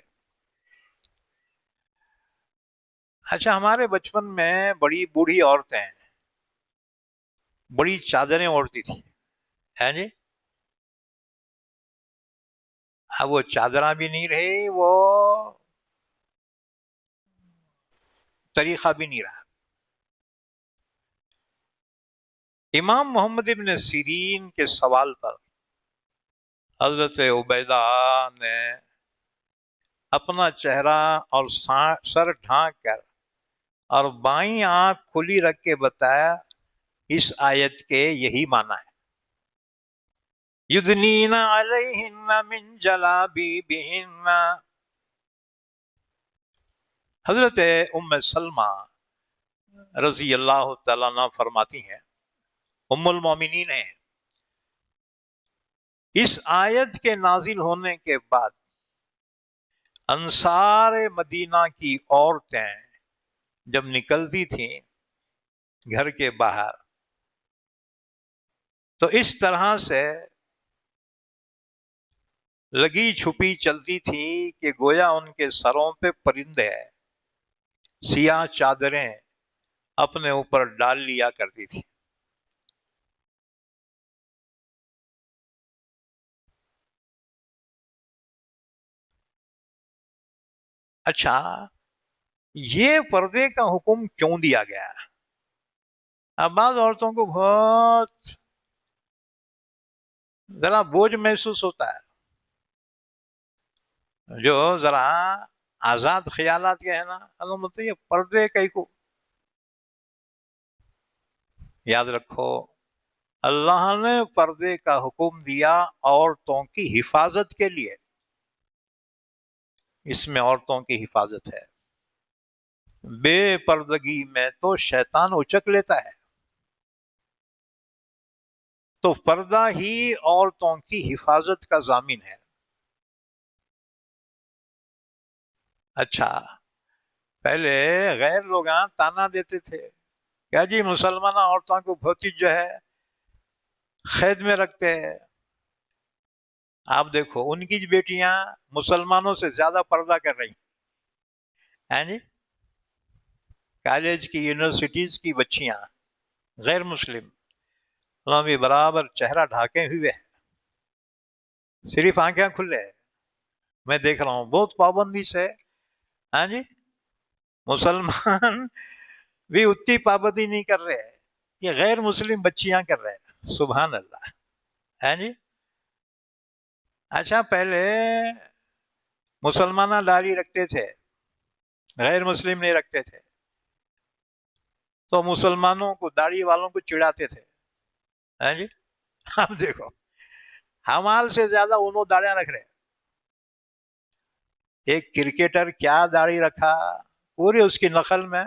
اچھا ہمارے بچپن میں بڑی بوڑھی عورتیں بڑی چادریں اوڑھتی تھی، ہے جی، اب وہ چادراں بھی نہیں رہی، وہ طریقہ بھی نہیں رہا۔ امام محمد ابن سیرین کے سوال پر حضرت عبیدہ نے اپنا چہرہ اور سر ڈھانک کر اور بائیں آنکھ کھلی رکھ کے بتایا اس آیت کے یہی معنی ہے، یدنین علیہن من جلابیبہن۔ حضرت ام سلمہ رضی اللہ تعالیٰ عنہ فرماتی ہیں، ام المومنین ہیں، اس آیت کے نازل ہونے کے بعد انصار مدینہ کی عورتیں جب نکلتی تھیں گھر کے باہر تو اس طرح سے لگی چھپی چلتی تھی کہ گویا ان کے سروں پہ پرندے سیاہ چادریں اپنے اوپر ڈال لیا کرتی تھی۔ اچھا یہ پردے کا حکم کیوں دیا گیا؟ اب بعض عورتوں کو بہت ذرا بوجھ محسوس ہوتا ہے، جو ذرا آزاد خیالات کے ہیں نا، مطلب یہ پردے کئی کو یاد رکھو، اللہ نے پردے کا حکم دیا عورتوں کی حفاظت کے لیے، اس میں عورتوں کی حفاظت ہے۔ بے پردگی میں تو شیطان اچک لیتا ہے۔ تو پردہ ہی عورتوں کی حفاظت کا ضامن ہے. اچھا، پہلے غیر لوگ تانا دیتے تھے کیا جی مسلمان عورتوں کو بہت جو ہے قید میں رکھتے ہیں. آپ دیکھو ان کی بیٹیاں مسلمانوں سے زیادہ پردہ کر رہی ہیں جی. کالج کی یونیورسٹیز کی بچیاں غیر مسلم انہوں بھی برابر چہرہ ڈھانکے ہوئے ہیں، صرف آنکھیں کھلے. میں دیکھ رہا ہوں بہت پابندی سے. ہاں جی، مسلمان بھی اتنی پابندی نہیں کر رہے، یہ غیر مسلم بچیاں کر رہے ہیں. سبحان اللہ. ہے جی. اچھا، پہلے مسلمان داڑھی رکھتے تھے، غیر مسلم نہیں رکھتے تھے، تو مسلمانوں کو داڑھی والوں کو چڑھاتے تھے. ہے جی. اب دیکھو ہمارے سے زیادہ انہوں داڑیاں رکھ رہے. ایک کرکٹر کیا داڑھی رکھا پورے اس کی نسل میں،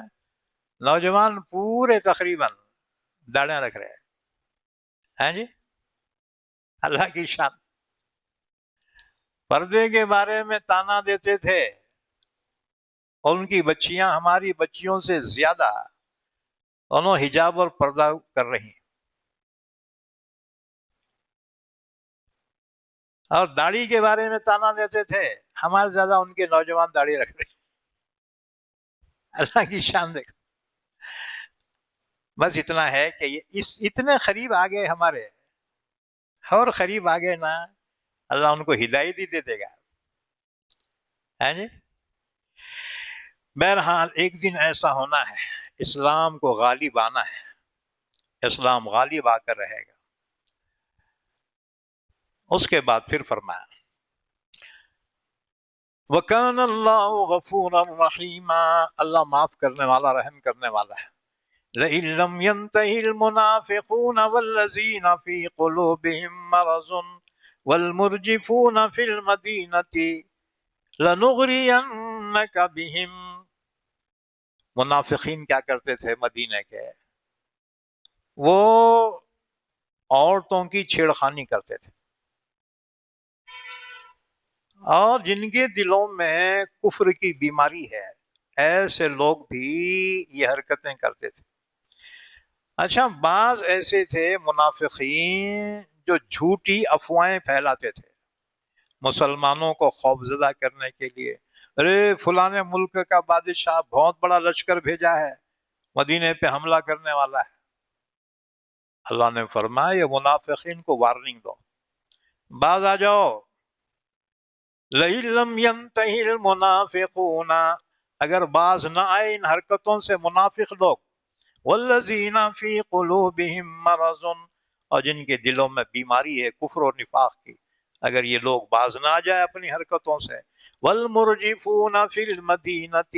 نوجوان پورے تقریباً داڑیاں رکھ رہے ہیں جی. اللہ کی شان. پردے کے بارے میں تانا دیتے تھے، اور ان کی بچیاں ہماری بچیوں سے زیادہ انہوں حجاب اور پردہ کر رہی ہیں. اور داڑھی کے بارے میں تانا دیتے تھے، ہمارے زیادہ ان کے نوجوان داڑھی رکھ رہے ہیں. اللہ کی شان دیکھو. بس اتنا ہے کہ یہ اتنے قریب آگے ہمارے، اور قریب آگے نا اللہ ان کو ہدایت ہی دے دے گا. ہے جی. بہرحال ایک دن ایسا ہونا ہے، اسلام کو غالب آنا ہے، اسلام غالب آ کر رہے گا. اس کے بعد پھر فرمایا وَكَانَ اللَّهُ غَفُورًا رَحِيمًا، اللہ معاف کرنے والا رحم کرنے والا ہے. لَإِن لَّمْ يَنْتَهِ الْمُنَافِقُونَ وَالَّذِينَ فِي قُلُوبِهِم مَّرَضٌ وَالْمُرْجِفُونَ فِي الْمَدِينَةِ لَنُغْرِيَنَّكَ بِهِمْ. منافقین کیا کرتے تھے مدینے کے؟ وہ عورتوں کی چھیڑخانی کرتے تھے، اور جن کے دلوں میں کفر کی بیماری ہے ایسے لوگ بھی یہ حرکتیں کرتے تھے. اچھا، بعض ایسے تھے منافقین جو جھوٹی افواہیں پھیلاتے تھے مسلمانوں کو خوفزدہ کرنے کے لیے. ارے فلاں ملک کا بادشاہ بہت بڑا لشکر بھیجا ہے، مدینے پہ حملہ کرنے والا ہے. اللہ نے فرمایا یہ منافقین کو وارننگ دو، باز آ جاؤ. لَإِن لَّمْ يَنْتَهِ الْمُنَافِقُونَ، اگر باز نہ آئے ان حرکتوں سے منافق لوگ، وَالَّذِينَ فِي قُلُوبِهِم مَّرَضٌ، اور جن کے دلوں میں بیماری ہے کفر و نفاق کی، اگر یہ لوگ باز نہ آ جائے اپنی حرکتوں سے. وَالْمُرْجِفُونَ فِي الْمَدِينَةِ،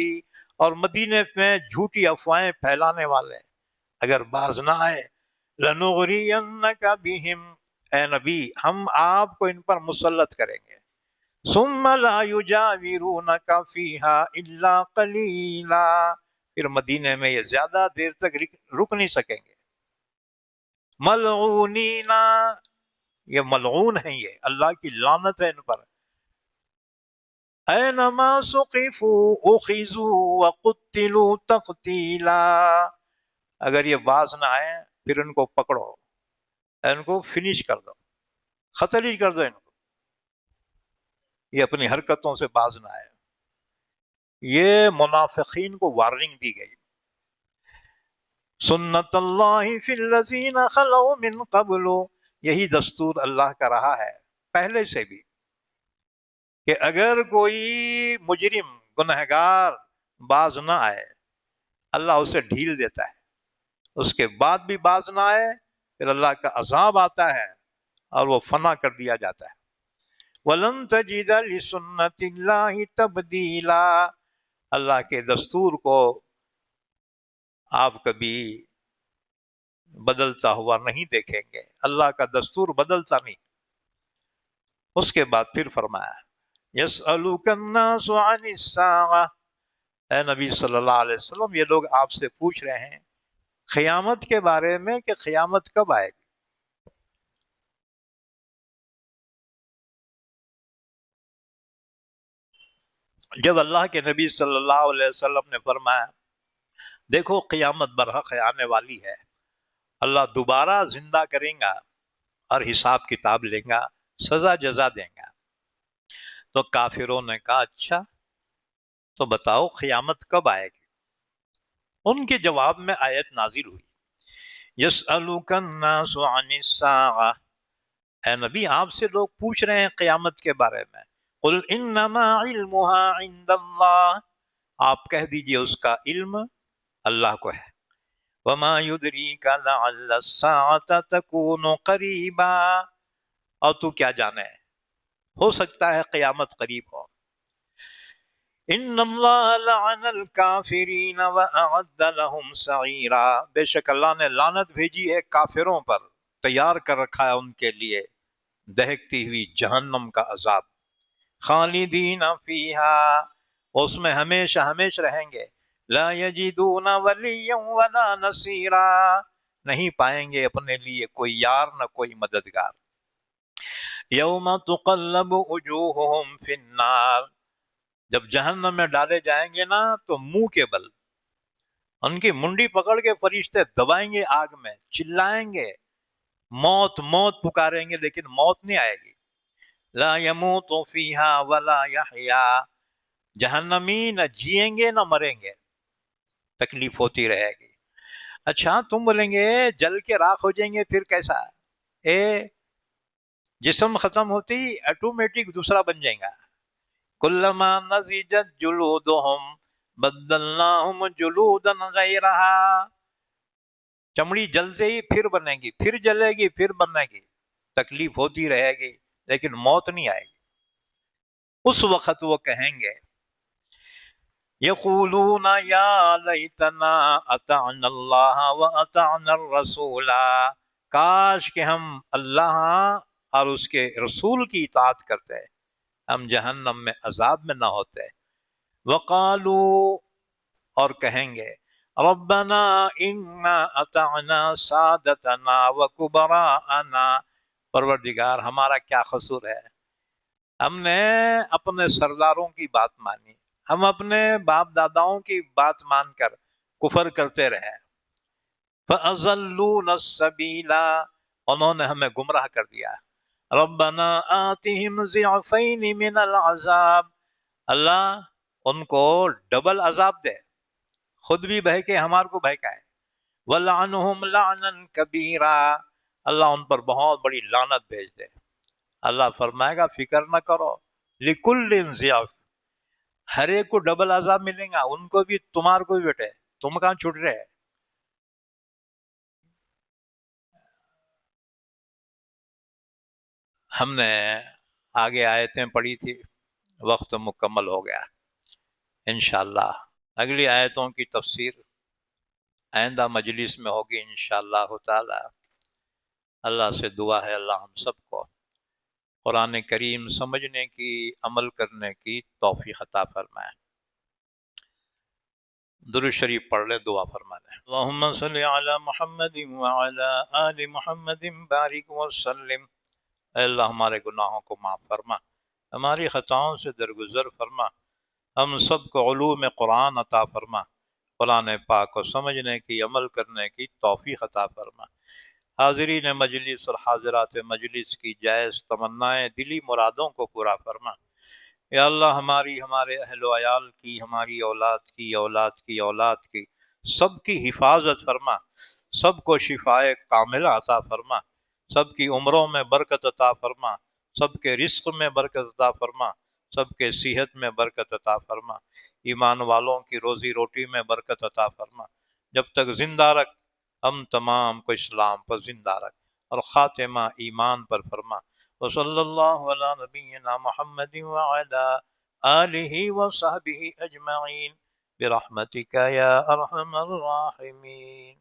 اور مدینے میں جھوٹی افواہیں پھیلانے والے اگر باز نہ آئے، لَنُغْرِيَنَّكَ بِهِمْ، اے نبی ہم آپ کو ان پر مسلط کریں گے. ثُمَّ لَا يُجَاوِرُونَكَ فِيهَا إِلَّا قَلِيلًا، پھر مدینے میں یہ زیادہ دیر تک رک نہیں سکیں گے. ملعونین، یہ ملعون ہیں، یہ اللہ کی لعنت ہے ان پر. اینما ثقفوا اخذوا وقتلوا تقتیلا، اگر یہ باز نہ آئے پھر ان کو پکڑو، ان کو فنش کر دو، قتل ہی کر دو ان کو. یہ اپنی حرکتوں سے باز نہ آئے. یہ منافقین کو وارننگ دی گئی. سنت اللہ فی الذین خلوا من قبل، یہی دستور اللہ کا رہا ہے پہلے سے بھی کہ اگر کوئی مجرم گنہگار باز نہ آئے اللہ اسے ڈھیل دیتا ہے، اس کے بعد بھی باز نہ آئے پھر اللہ کا عذاب آتا ہے اور وہ فنا کر دیا جاتا ہے. وَلَن تَجِدَ لِسُنَّتِ اللَّهِ تَبْدِيلًا، اللہ کے دستور کو آپ کبھی بدلتا ہوا نہیں دیکھیں گے، اللہ کا دستور بدلتا نہیں. اس کے بعد پھر فرمایا يَسْأَلُكَ النَّاسُ عَنِ السَّاعَةِ، اے نبی صلی اللہ علیہ وسلم یہ لوگ آپ سے پوچھ رہے ہیں قیامت کے بارے میں کہ قیامت کب آئے گی. جب اللہ کے نبی صلی اللہ علیہ وسلم نے فرمایا دیکھو قیامت برحق آنے والی ہے، اللہ دوبارہ زندہ کریں گا اور حساب کتاب لیں گا، سزا جزا دیں گا، تو کافروں نے کہا اچھا تو بتاؤ قیامت کب آئے گی؟ ان کے جواب میں آیت نازل ہوئی، یسألک الناس عن الساعہ، اے نبی آپ سے لوگ پوچھ رہے ہیں قیامت کے بارے میں، قل انما علمها عند اللہ، آپ کہہ دیجئے اس کا علم اللہ کو ہے، وما يدریک لعل الساعة تکون قریبا، اور تو کیا جانے ہو سکتا ہے قیامت قریب ہو، ان اللہ لعن الکافرین واعد لهم سعیرا، بے شک اللہ نے لعنت بھیجی ہے کافروں پر، تیار کر رکھا ہے ان کے لیے دہکتی ہوئی جہنم کا عذاب، خالدین فیہا، اس میں ہمیشہ ہمیشہ رہیں گے، لا یجدون ولیا ولا نصیرا، نہیں پائیں گے اپنے لیے کوئی یار نہ کوئی مددگار، یوم تقلب وجوہہم فی النار، جب جہنم میں ڈالے جائیں گے نا تو منہ کے بل ان کی منڈی پکڑ کے فرشتے دبائیں گے آگ میں، چلائیں گے موت موت پکاریں گے لیکن موت نہیں آئے گی، لا یموت فیہا ولا یحیا، جہنمی نہ جیئیں گے نہ مریں گے، تکلیف ہوتی رہے گی۔ اچھا تم بولیں گے جل کے راکھ ہو جائیں گے پھر کیسا؟ اے جسم ختم ہوتی آٹومیٹک دوسرا بن جائے گا، کلما نضجت جلودہم بدلناہم جلودا غیرہا، چمڑی جلتے ہی پھر بنے گی، پھر جلے گی، پھر بنے گی، تکلیف ہوتی رہے گی لیکن موت نہیں آئے گی۔ اس وقت وہ کہیں گے یقولون یا لیتنا اطعنا اللہ واطعنا الرسول، کاش کہ ہم اللہ اور اس کے رسول کی اطاعت کرتے، ہم جہنم میں عذاب میں نہ ہوتے، وقالو، اور کہیں گے ربنا انا اطعنا سادتنا وکبراءنا، پروردگار ہمارا کیا قصور ہے، ہم نے اپنے سرداروں کی بات مانی، ہم اپنے باپ داداؤں کی بات مان کر کفر کرتے رہے، فَأَضَلُّونَ السَّبِيلَ، انہوں نے ہمیں گمراہ کر دیا، ربنا آتِهِمْ ضِعْفَيْنِ مِنَ الْعَذَابِ، اللہ ان کو ڈبل عذاب دے، خود بھی بہکے ہمارے کو بہکائے، وَلْعَنْهُمْ لَعْنًا كَبِيرًا، اللہ ان پر بہت بڑی لعنت بھیج دے۔ اللہ فرمائے گا فکر نہ کرو، لِكُلٍّ ضِعْف، ہر ایک کو ڈبل عذاب ملے گا، ان کو بھی تمہار کو بھی بیٹے، تم کہاں چھٹ رہے؟ ہم نے آگے آیتیں پڑھی تھی، وقت مکمل ہو گیا، انشاءاللہ اگلی آیتوں کی تفسیر آئندہ مجلس میں ہوگی انشاءاللہ تعالی۔ اللہ سے دعا ہے اللہ ہم سب کو قرآن کریم سمجھنے کی، عمل کرنے کی توفیق عطا فرمائے۔ درود شریف پڑھ لے، دعا فرما لے۔ اللہم صلی علی محمد وعلی آل محمد بارک وسلم، اے اللہ ہمارے گناہوں کو معاف فرما، ہماری خطاؤں سے درگزر فرما، ہم سب کو علوم قرآن عطا فرما، قرآن پاک کو سمجھنے کی، عمل کرنے کی توفیق عطا فرما، حاضرین مجلس اور حاضرات مجلس کی جائز تمنائیں، دلی مرادوں کو پورا فرما، یا اللہ ہماری، ہمارے اہل و عیال کی، ہماری اولاد کی، اولاد کی اولاد کی، سب کی حفاظت فرما، سب کو شفائے کاملہ عطا فرما، سب کی عمروں میں برکت عطا فرما، سب کے رزق میں برکت عطا فرما، سب کے صحت میں برکت عطا فرما، ایمان والوں کی روزی روٹی میں برکت عطا فرما، جب تک زندہ رکھ ہم تمام کو اسلام پر زندہ رکھ اور خاتمہ ایمان پر فرما، وصلی اللہ علی نبینا محمد وعلی آلہ وصحبہ اجمعین برحمتک یا ارحم الراحمین۔